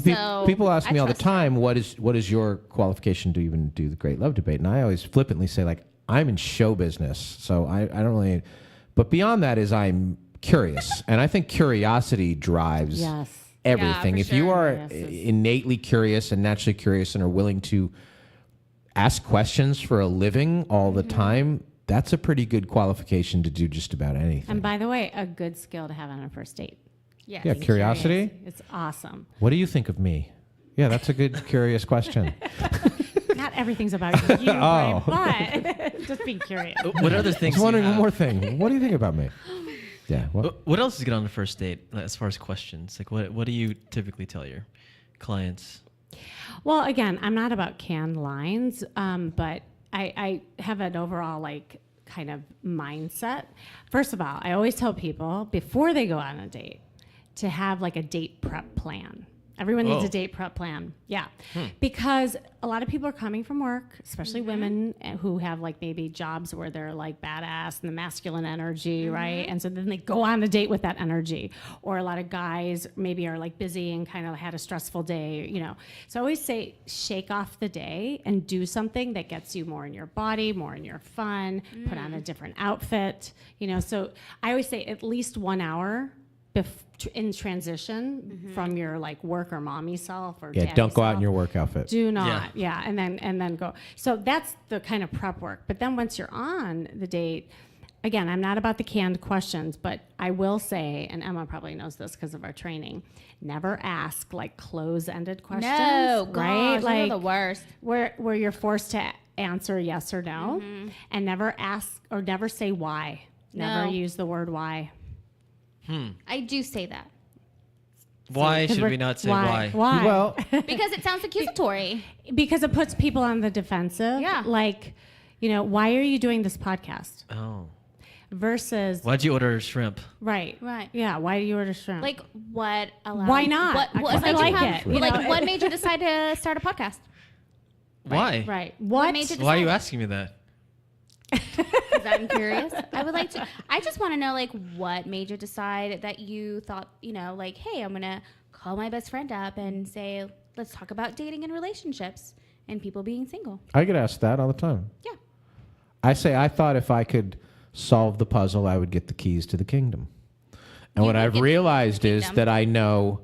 Speaker 1: So
Speaker 3: People ask me all the
Speaker 1: trust her.
Speaker 3: time, what is your qualification to even do the Great Love Debate? And I always flippantly say, like, I'm in show business, so I don't really. But beyond that is I'm curious, and I think curiosity drives everything.
Speaker 1: for
Speaker 3: If you
Speaker 1: sure.
Speaker 3: are innately curious and naturally curious and are willing to ask questions for a living all the time, that's a pretty good qualification to do just about anything.
Speaker 4: And by the way, a good skill to have on a first date.
Speaker 1: Yes.
Speaker 3: Yeah, curiosity.
Speaker 4: It's awesome.
Speaker 3: What do you think of me? Yeah, that's a good curious question.
Speaker 4: Not everything's about you, Brian, but just being curious.
Speaker 2: What other
Speaker 3: I
Speaker 2: things?
Speaker 3: was wondering
Speaker 2: do you
Speaker 3: one
Speaker 2: have?
Speaker 3: more thing. What do you think about me? Yeah.
Speaker 2: What else is good on the first date, like, as far as questions? Like, what do you typically tell your clients?
Speaker 4: Well, again, I'm not about canned lines, but I have an overall kind of mindset. First of all, I always tell people before they go on a date to have like a date prep plan. Everyone needs a date prep plan. Yeah. Because a lot of people are coming from work, especially women who have like maybe jobs where they're like badass and the masculine energy, right? And so then they go on a date with that energy. Or a lot of guys maybe are like busy and kind of had a stressful day, So I always say shake off the day and do something that gets you more in your body, more in your fun, put on a different outfit, So I always say at least 1 hour in transition from your like work or mommy self or daddy
Speaker 3: don't go out
Speaker 4: self.
Speaker 3: in your work outfit.
Speaker 4: Do not, and then go. So that's the kind of prep work. But then once you're on the date, again, I'm not about the canned questions, but I will say, and Emma probably knows this because of our training, never ask like close-ended questions.
Speaker 1: No,
Speaker 4: right?
Speaker 1: gosh, those are the worst.
Speaker 4: Where you're forced to answer yes or no, and never ask or never say why. Never
Speaker 1: No.
Speaker 4: use the word why.
Speaker 1: I do say that
Speaker 2: Why
Speaker 4: 'Cause
Speaker 2: should
Speaker 4: we're-
Speaker 2: we not say why?
Speaker 4: Why?
Speaker 3: Well,
Speaker 1: because it sounds accusatory.
Speaker 4: Because it puts people on the defensive.
Speaker 1: Yeah.
Speaker 4: Like, why are you doing this podcast?
Speaker 2: Oh,
Speaker 4: Versus,
Speaker 2: why'd you order shrimp?
Speaker 4: right.
Speaker 1: Right.
Speaker 4: Yeah. Why do you order shrimp?
Speaker 1: Like, what allowed?
Speaker 4: Why not?
Speaker 1: What
Speaker 4: I
Speaker 1: made
Speaker 4: like
Speaker 1: you have,
Speaker 4: it, you
Speaker 1: Like,
Speaker 4: know?
Speaker 1: what made you decide to start a podcast?
Speaker 2: Why?
Speaker 4: right.
Speaker 1: What
Speaker 4: What?
Speaker 1: made you
Speaker 2: Why are you
Speaker 1: decide?
Speaker 2: asking me that?
Speaker 1: Because I'm curious. I would like to. I just want to know, like, what made you decide that you thought, like, hey, I'm gonna call my best friend up and say, let's talk about dating and relationships and people being single.
Speaker 3: I get asked that all the time.
Speaker 1: Yeah.
Speaker 3: I say I thought if I could solve the puzzle, I would get the keys to the kingdom. And
Speaker 1: You
Speaker 3: what
Speaker 1: would
Speaker 3: I've
Speaker 1: get the
Speaker 3: realized is
Speaker 1: kingdom.
Speaker 3: that I know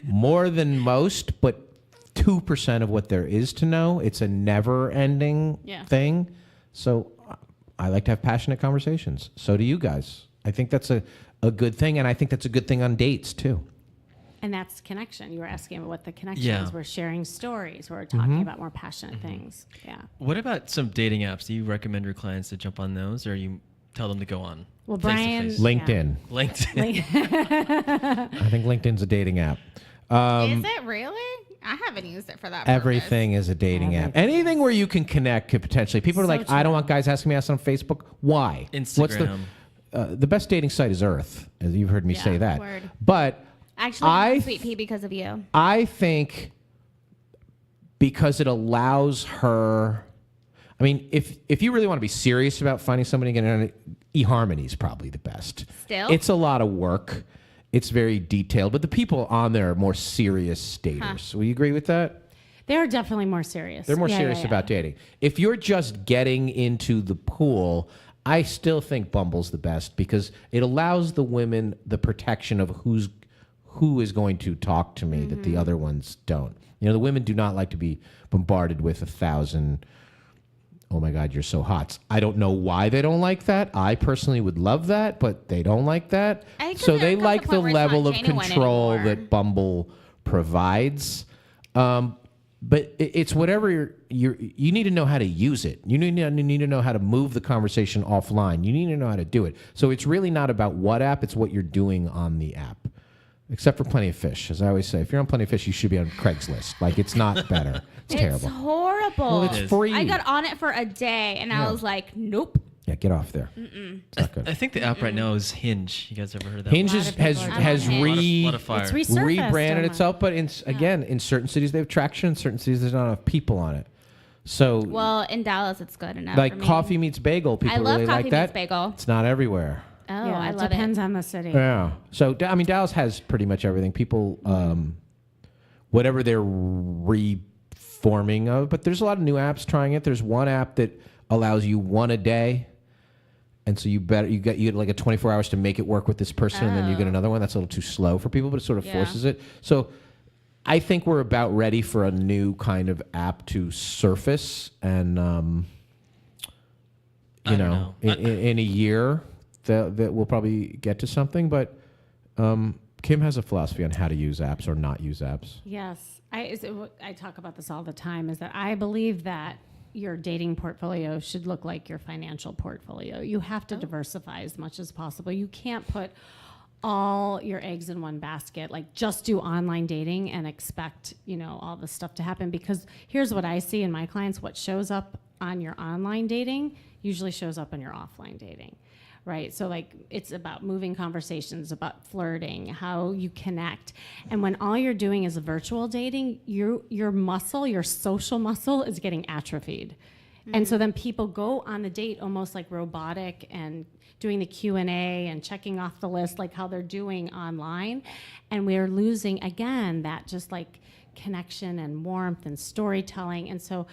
Speaker 3: more than most, but 2% of what there is to know. It's a never-ending thing. So I like to have passionate conversations. So do you guys. I think that's a good thing, and I think that's a good thing on dates, too.
Speaker 4: And that's connection. You were asking what the connection
Speaker 2: Yeah.
Speaker 4: is. We're sharing stories. We're talking about more passionate things. Yeah.
Speaker 2: What about some dating apps? Do you recommend your clients to jump on those, or you tell them to go on
Speaker 4: Well, Brian.
Speaker 2: face-to-face?
Speaker 3: LinkedIn.
Speaker 2: LinkedIn?
Speaker 3: I think LinkedIn's a dating app.
Speaker 1: Is it really? I haven't used it for that.
Speaker 3: Everything is a dating app. Anything where you can connect could potentially. People are
Speaker 4: So
Speaker 3: like, I don't want guys asking me out on Facebook. Why?
Speaker 2: Instagram.
Speaker 3: The best dating site is Earth. As you've heard me say that.
Speaker 1: Word.
Speaker 3: But
Speaker 1: Actually, I'm Sweet Pea because of you.
Speaker 3: I think because it allows her. I mean, if you really want to be serious about finding somebody, eHarmony is probably the best.
Speaker 1: Still?
Speaker 3: It's a lot of work. It's very detailed, but the people on there are more serious daters. Will you agree with that?
Speaker 4: They're definitely more serious.
Speaker 3: They're more serious about dating. If you're just getting into the pool, I still think Bumble's the best because it allows the women the protection of who is going to talk to me that the other ones don't. You know, the women do not like to be bombarded with 1,000. Oh my God, you're so hot. I don't know why they don't like that. I personally would love that, but they don't like that. So they like the level of control that Bumble provides. But it's whatever you need to know how to use it. You need to know how to move the conversation offline. You need to know how to do it. So it's really not about what app, it's what you're doing on the app. Except for Plenty of Fish. As I always say, if you're on Plenty of Fish, you should be on Craigslist. Like, it's not better. It's terrible.
Speaker 1: It's horrible.
Speaker 3: Well, it's free.
Speaker 1: I got on it for a day, and I was like, nope.
Speaker 3: Yeah, get off there. It's not good.
Speaker 2: I think the app right now is Hinge. You guys ever heard of that?
Speaker 3: Hinge
Speaker 2: one?
Speaker 3: has
Speaker 2: A lot of fire.
Speaker 4: It's resurfaced
Speaker 3: rebranded
Speaker 4: almost.
Speaker 3: itself, but again, in certain cities they have traction, in certain cities there's not enough people on it. So,
Speaker 1: Well, in Dallas, it's good enough.
Speaker 3: like
Speaker 1: for me.
Speaker 3: Coffee Meets Bagel, people
Speaker 1: I love
Speaker 3: really
Speaker 1: Coffee
Speaker 3: like that.
Speaker 1: Meets Bagel.
Speaker 3: It's not everywhere.
Speaker 1: Oh,
Speaker 4: Yeah,
Speaker 1: I
Speaker 4: it
Speaker 1: love
Speaker 4: depends
Speaker 1: it.
Speaker 4: on the city.
Speaker 3: Yeah. So, I mean, Dallas has pretty much everything. People, whatever they're reforming of, but there's a lot of new apps trying it. There's one app that allows you one a day. And so you get like a 24 hours to make it work with this person, and then you get another one. That's a little too slow for people, but it sort of forces it. So I think we're about ready for a new kind of app to surface, and in a year that we'll probably get to something. But Kim has a philosophy on how to use apps or not use apps.
Speaker 4: Yes. I talk about this all the time, is that I believe that your dating portfolio should look like your financial portfolio. You have to diversify as much as possible. You can't put all your eggs in one basket, like just do online dating and expect, all this stuff to happen. Because here's what I see in my clients: what shows up on your online dating usually shows up on your offline dating. Right. So like it's about moving conversations, about flirting, how you connect. And when all you're doing is virtual dating, your muscle, your social muscle is getting atrophied. Mm-hmm. And so then people go on the date almost like robotic and doing the Q&A and checking off the list like how they're doing online. And we're losing, again, that just like connection and warmth and storytelling. And so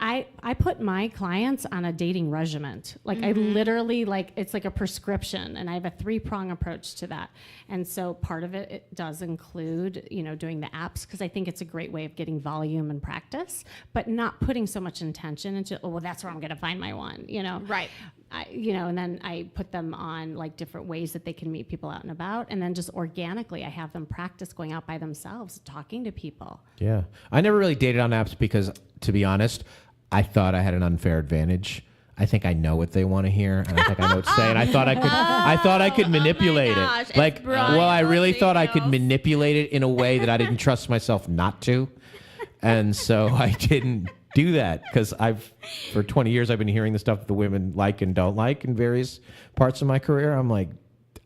Speaker 4: I put my clients on a dating regimen. Like I literally it's like a prescription, and I have a 3-prong approach to that. And so part of it does include, doing the apps, because I think it's a great way of getting volume and practice, but not putting so much intention into, that's where I'm going to find my one,
Speaker 1: Right.
Speaker 4: And then I put them on like different ways that they can meet people out and about. And then just organically, I have them practice going out by themselves, talking to people.
Speaker 3: Yeah. I never really dated on apps because, to be honest, I thought I had an unfair advantage. I think I know what they want to hear, and I think I know what to say. And I thought I could manipulate
Speaker 1: gosh,
Speaker 3: it. Like, I really thought I could manipulate it in a way that I didn't trust myself not to, and so I didn't do that, because for 20 years I've been hearing the stuff that the women like and don't like in various parts of my career. I'm like,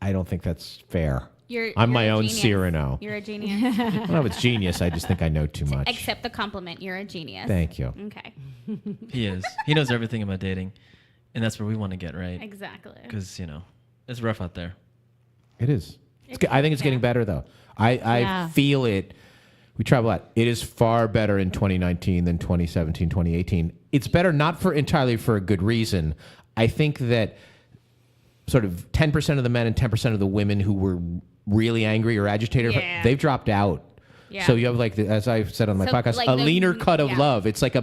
Speaker 3: I don't think that's fair. I'm my own Cyrano.
Speaker 1: You're a genius.
Speaker 3: I don't know if it's genius. I just think I know too much.
Speaker 1: Accept the compliment. You're a genius.
Speaker 3: Thank you.
Speaker 1: Okay.
Speaker 2: He is. He knows everything about dating, and that's where we want to get, right?
Speaker 1: Exactly.
Speaker 2: Because it's rough out there.
Speaker 3: It is. I think it's getting better, though. I feel it. We travel a lot. It is far better in 2019 than 2017, 2018. It's better not entirely for a good reason. I think that sort of 10% of the men and 10% of the women who were really angry or agitated, they've dropped out. Yeah. So you have as I said on my podcast, a leaner cut of love. It's like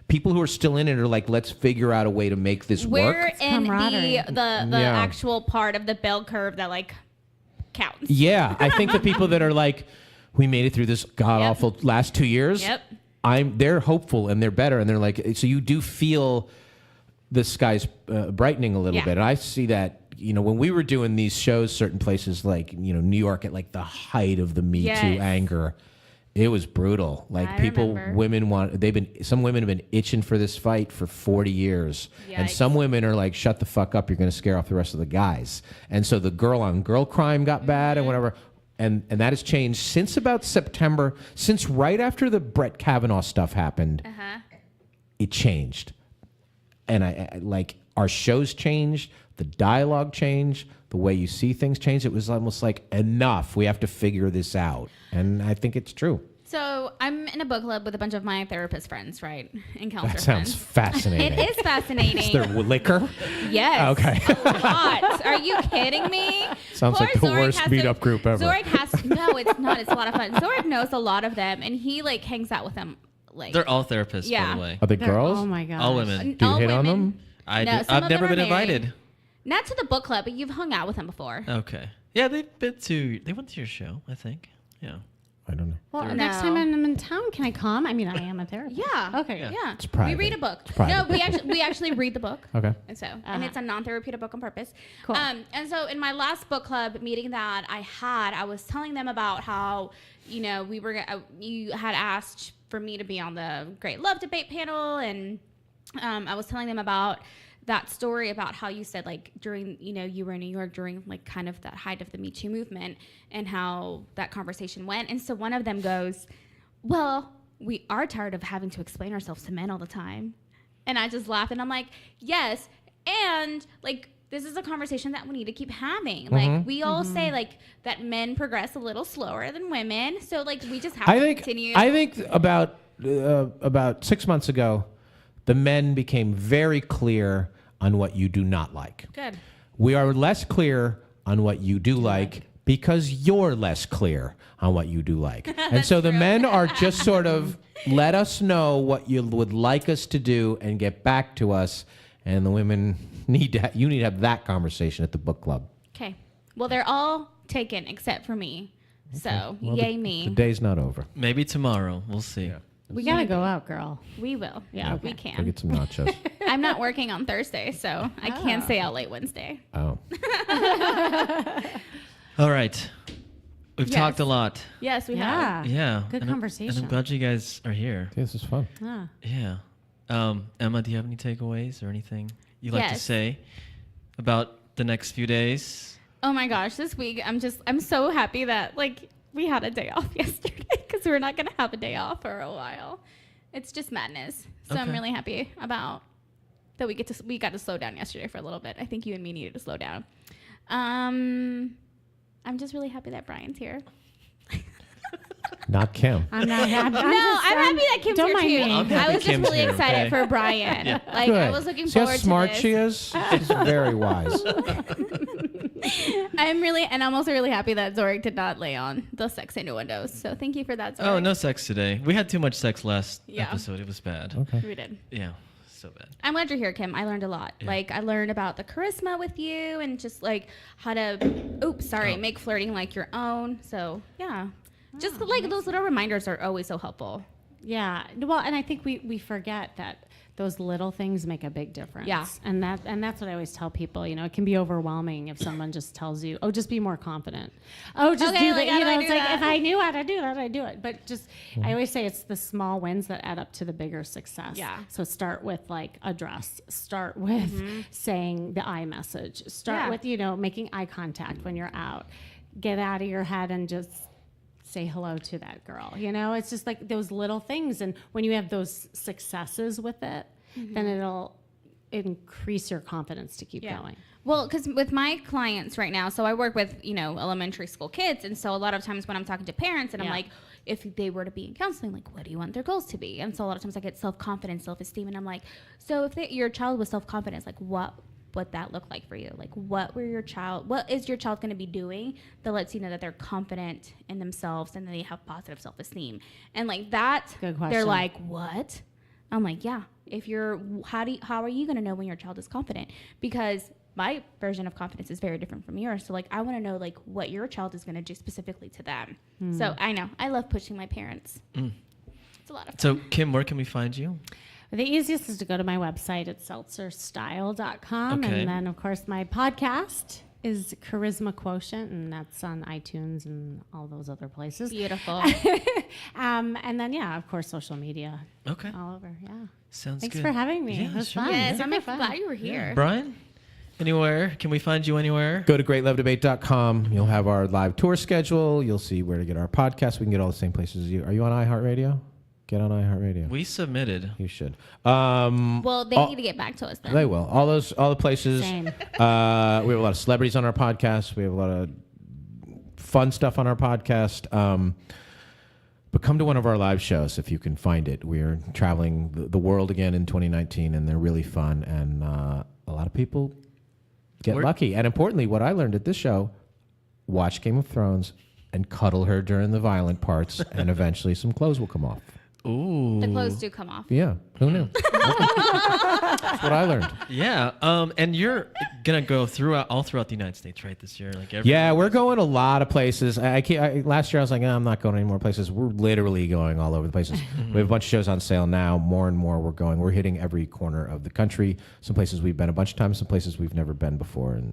Speaker 3: people who are still in it are like, let's figure out a way to make this work.
Speaker 1: We're in the actual part of the bell curve that counts.
Speaker 3: Yeah, I think the people that are like, we made it through this god awful last 2 years.
Speaker 1: Yep.
Speaker 3: They're hopeful and they're better, and they're like, so you do feel the sky's brightening a little bit. And I see that. When we were doing these shows, certain places like, New York at the height of the Me Too anger, It was brutal. Like
Speaker 1: I
Speaker 3: people,
Speaker 1: remember.
Speaker 3: some women have been itching for this fight for 40 years. And
Speaker 1: Yikes.
Speaker 3: some women are like, shut the fuck up. You're going to scare off the rest of the guys. And so the girl on girl crime got bad and whatever. And that has changed since about September, since right after the Brett Kavanaugh stuff happened, it changed. And I like our shows changed, the dialogue changed, the way you see things changed. It was almost like enough. We have to figure this out. And I think it's true.
Speaker 1: So I'm in a book club with a bunch of my therapist friends, right? And counselor
Speaker 3: That sounds
Speaker 1: friends.
Speaker 3: fascinating.
Speaker 1: It is fascinating.
Speaker 3: Is there liquor?
Speaker 1: Yes.
Speaker 3: Okay.
Speaker 1: A lot. Are you kidding me?
Speaker 3: Sounds like the
Speaker 1: Zorric
Speaker 3: worst
Speaker 1: has
Speaker 3: meetup group ever.
Speaker 1: Zorric has no, it's not. It's a lot of fun. Zorric knows a lot of them, and he like hangs out with them. Like
Speaker 2: They're all therapists, by
Speaker 1: Yeah.
Speaker 2: the way.
Speaker 3: Are they girls?
Speaker 4: Oh my god.
Speaker 2: All women.
Speaker 3: Do you
Speaker 1: all
Speaker 3: hit on
Speaker 1: women.
Speaker 3: them?
Speaker 1: No, some
Speaker 2: I've
Speaker 1: of
Speaker 2: never
Speaker 1: them
Speaker 2: been
Speaker 1: are married.
Speaker 2: invited.
Speaker 1: Not to the book club, but you've hung out with them before.
Speaker 2: Okay. Yeah, they went to your show, I think. Yeah.
Speaker 3: I don't know.
Speaker 4: Well,
Speaker 1: No.
Speaker 4: next time I'm in town, can I come? I mean, I am a therapist.
Speaker 1: Yeah.
Speaker 4: Okay.
Speaker 2: Yeah.
Speaker 1: Yeah.
Speaker 3: It's private.
Speaker 1: We read a book.
Speaker 3: It's private.
Speaker 1: No, we actually read the book.
Speaker 3: Okay.
Speaker 1: And so, and it's a non-therapeutic book on purpose.
Speaker 4: Cool.
Speaker 1: And so in my last book club meeting that I had, I was telling them about how, you had asked for me to be on the Great Love Debate panel. And I was telling them about that story about how you said, like, during, you were in New York during, like, kind of that height of the Me Too movement and how that conversation went. And so one of them goes, well, we are tired of having to explain ourselves to men all the time. And I just laughed and I'm like, yes. And like, this is a conversation that we need to keep having. Like we all say like that men progress a little slower than women. So like we just have to continue.
Speaker 3: I think about 6 months ago, the men became very clear on what you do not like.
Speaker 1: Good.
Speaker 3: We are less clear on what you do like because you're less clear on what you do like. And so the men are just sort of let us know what you would like us to do and get back to us. And the women need to have that conversation at the book club.
Speaker 1: Okay. Well, they're all taken except for me. So
Speaker 3: Well,
Speaker 1: yay
Speaker 3: the
Speaker 1: me.
Speaker 3: day's not over.
Speaker 2: Maybe tomorrow. We'll see.
Speaker 3: Yeah.
Speaker 4: We gotta go out, girl.
Speaker 1: We will.
Speaker 4: Yeah,
Speaker 1: We
Speaker 4: okay.
Speaker 3: Go
Speaker 1: can.
Speaker 3: get some nachos.
Speaker 1: I'm not working on Thursday, so I can't stay out late Wednesday.
Speaker 3: Oh.
Speaker 2: All right. We've
Speaker 1: Yes.
Speaker 2: talked a lot.
Speaker 1: Yes, we have.
Speaker 2: Yeah.
Speaker 4: Good
Speaker 2: And
Speaker 4: conversation.
Speaker 2: I'm glad you guys are here.
Speaker 3: This is fun.
Speaker 4: Yeah.
Speaker 2: Yeah. Emma, do you have any takeaways or anything you'd like to
Speaker 1: Yes.
Speaker 2: say about the next few days?
Speaker 1: Oh my gosh, this week I'm so happy that like we had a day off yesterday because we're not gonna have a day off for a while. It's just madness. So I'm
Speaker 2: Okay.
Speaker 1: really happy about that we got to slow down yesterday for a little bit. I think you and me needed to slow down. I'm just really happy that Brian's here.
Speaker 3: Not Kim.
Speaker 4: I'm not happy.
Speaker 1: I'm happy that Kim's
Speaker 4: don't
Speaker 1: here
Speaker 4: mind
Speaker 1: too.
Speaker 4: me.
Speaker 2: I'm
Speaker 1: I
Speaker 2: happy
Speaker 1: was just
Speaker 2: Kim's
Speaker 1: really
Speaker 2: here,
Speaker 1: excited
Speaker 2: okay?
Speaker 1: for Brian.
Speaker 2: Yeah.
Speaker 1: Like
Speaker 3: Good.
Speaker 1: I was looking
Speaker 3: See
Speaker 1: forward
Speaker 3: how smart
Speaker 1: to this.
Speaker 3: she is? She's very wise.
Speaker 1: I'm also really happy that Zorric did not lay on the sex innuendos. So thank you for that, Zorric.
Speaker 2: Oh, no sex today. We had too much sex last
Speaker 1: Yeah.
Speaker 2: episode. It was bad.
Speaker 3: Okay.
Speaker 1: We did.
Speaker 2: Yeah. So bad.
Speaker 1: I'm glad you're here, Kim. I learned a lot.
Speaker 2: Yeah.
Speaker 1: Like, I learned about the charisma with you and just, like, how to, make flirting like your own. So, yeah. Just, like, those little reminders are always so helpful.
Speaker 4: Yeah. Well, and I think we forget that those little things make a big difference.
Speaker 1: Yeah.
Speaker 4: And that's what I always tell people. You know, it can be overwhelming if someone just tells you, "Oh, just be more confident." Oh, just
Speaker 1: Okay,
Speaker 4: do
Speaker 1: like,
Speaker 4: that.
Speaker 1: how
Speaker 4: You
Speaker 1: do
Speaker 4: know,
Speaker 1: I
Speaker 4: it's
Speaker 1: do
Speaker 4: like
Speaker 1: that?
Speaker 4: if I knew how to do that, I'd do it. But just, I always say it's the small wins that add up to the bigger success.
Speaker 1: Yeah.
Speaker 4: So start with like a dress. Start with saying the I message. Start with making eye contact when you're out. Get out of your head and just say hello to that girl. You know, it's just like those little things. And when you have those successes with it, then it'll increase your confidence to keep going.
Speaker 1: Well, because with my clients right now, so I work with, elementary school kids. And so a lot of times when I'm talking to parents and I'm like, if they were to be in counseling, like, what do you want their goals to be? And so a lot of times I get self-confidence, self-esteem. And I'm like, so if your child was self-confidence, like what that look like for you? Like, what is your child going to be doing that lets you know that they're confident in themselves and that they have positive self-esteem? And like that,
Speaker 4: Good question.
Speaker 1: they're like, what? I'm like, yeah. How are you going to know when your child is confident? Because my version of confidence is very different from yours. So like, I want to know like what your child is going to do specifically to them. So I know I love pushing my parents. It's a lot of fun.
Speaker 2: So, Kim, where can we find you?
Speaker 4: The easiest is to go to my website at seltzerstyle.com.
Speaker 2: Okay.
Speaker 4: And then, of course, my podcast is Charisma Quotient, and that's on iTunes and all those other places.
Speaker 1: Beautiful.
Speaker 4: And then, yeah, of course, social media.
Speaker 2: Okay.
Speaker 4: All over, yeah.
Speaker 2: Sounds
Speaker 4: Thanks
Speaker 2: good.
Speaker 4: for having me.
Speaker 2: Yeah,
Speaker 4: It was
Speaker 2: sure.
Speaker 4: fun.
Speaker 1: Yes,
Speaker 4: Super
Speaker 1: I'm
Speaker 4: fun.
Speaker 1: glad you were here.
Speaker 2: Brian, anywhere? Can we find you anywhere?
Speaker 3: Go to greatlovedebate.com. You'll have our live tour schedule. You'll see where to get our podcast. We can get all the same places as you. Are you on iHeartRadio? Get on iHeartRadio.
Speaker 2: We submitted.
Speaker 3: You should.
Speaker 1: Well, they need to get back to us then.
Speaker 3: They will. All the places.
Speaker 4: Same.
Speaker 3: We have a lot of celebrities on our podcast. We have a lot of fun stuff on our podcast. But come to one of our live shows if you can find it. We're traveling the world again in 2019, and they're really fun. And a lot of people get lucky. And importantly, what I learned at this show, watch Game of Thrones and cuddle her during the violent parts, and eventually some clothes will come off.
Speaker 2: Ooh.
Speaker 1: The clothes do come off.
Speaker 3: Yeah, who knew? That's what I learned.
Speaker 2: Yeah. And you're gonna go all throughout the United States, right? This year, like
Speaker 3: Yeah, we're going a lot of places. Last year I was like, I'm not going any more places. We're literally going all over the places. We have a bunch of shows on sale now. More and more we're going. We're hitting every corner of the country. Some places we've been a bunch of times. Some places we've never been before. And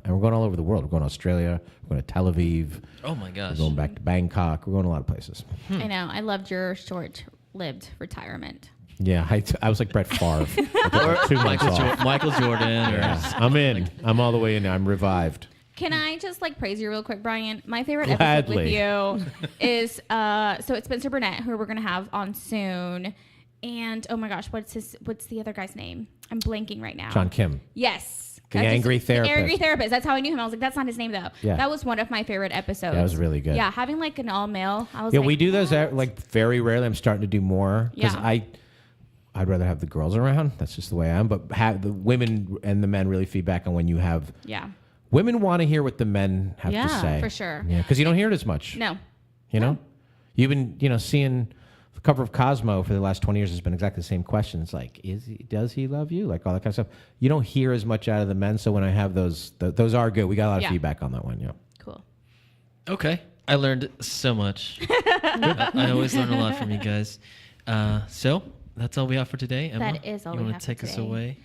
Speaker 3: we're going all over the world. We're going to Australia. We're going to Tel Aviv.
Speaker 2: Oh my gosh.
Speaker 3: We're going back to Bangkok. We're going a lot of places.
Speaker 1: I know. I loved your short-lived retirement.
Speaker 3: Yeah, I was like Brett Favre. Or 2 months off.
Speaker 2: Michael Jordan.
Speaker 3: Yeah, I'm in. I'm all the way in. I'm revived.
Speaker 1: Can I just praise you real quick, Brian? My favorite
Speaker 3: Gladly.
Speaker 1: episode with you is so it's Spencer Burnett, who we're gonna have on soon. And oh my gosh, what's the other guy's name? I'm blanking right now.
Speaker 3: John Kim.
Speaker 1: Yes.
Speaker 3: The angry therapist.
Speaker 1: The angry therapist. That's how I knew him. I was like, that's not his name though.
Speaker 3: Yeah.
Speaker 1: That was one of my favorite episodes.
Speaker 3: That was really good.
Speaker 1: Yeah, having an all male. I was
Speaker 3: Yeah,
Speaker 1: like,
Speaker 3: we do those
Speaker 1: what?
Speaker 3: very rarely. I'm starting to do more because
Speaker 1: Yeah.
Speaker 3: I'd rather have the girls around. That's just the way I am. But have the women and the men really feedback on when you have.
Speaker 1: Yeah.
Speaker 3: Women want to hear what the men have to
Speaker 4: Yeah,
Speaker 3: say.
Speaker 1: for sure.
Speaker 3: Yeah, because you don't hear it as much.
Speaker 1: No.
Speaker 3: You know, you've been seeing the cover of Cosmo for the last 20 years has been exactly the same question. It's like, does he love you? Like all that kind of stuff. You don't hear as much out of the men. So when I have those are good. We got a lot of feedback on that one. Yeah.
Speaker 1: Cool.
Speaker 2: Okay. I learned so much. I always learn a lot from you guys. So that's all we have for today. Emma,
Speaker 1: That is all
Speaker 2: you
Speaker 1: we
Speaker 2: wanna
Speaker 1: have for
Speaker 2: take us
Speaker 1: today.
Speaker 2: away?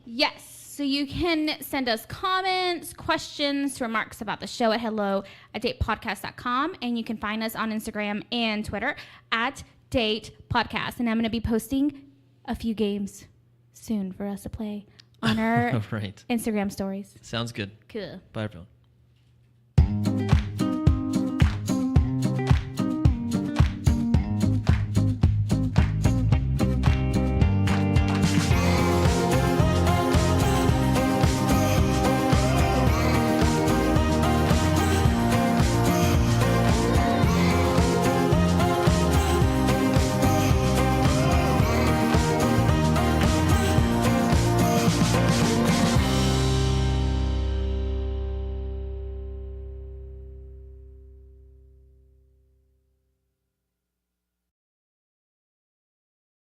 Speaker 1: Yes. So you can send us comments, questions, remarks about the show at hello@datepodcast.com. And you can find us on Instagram and Twitter @datepodcast. And I'm going to be posting a few games soon for us to play on our
Speaker 2: Right.
Speaker 1: Instagram stories.
Speaker 2: Sounds good.
Speaker 1: Cool.
Speaker 2: Bye, everyone.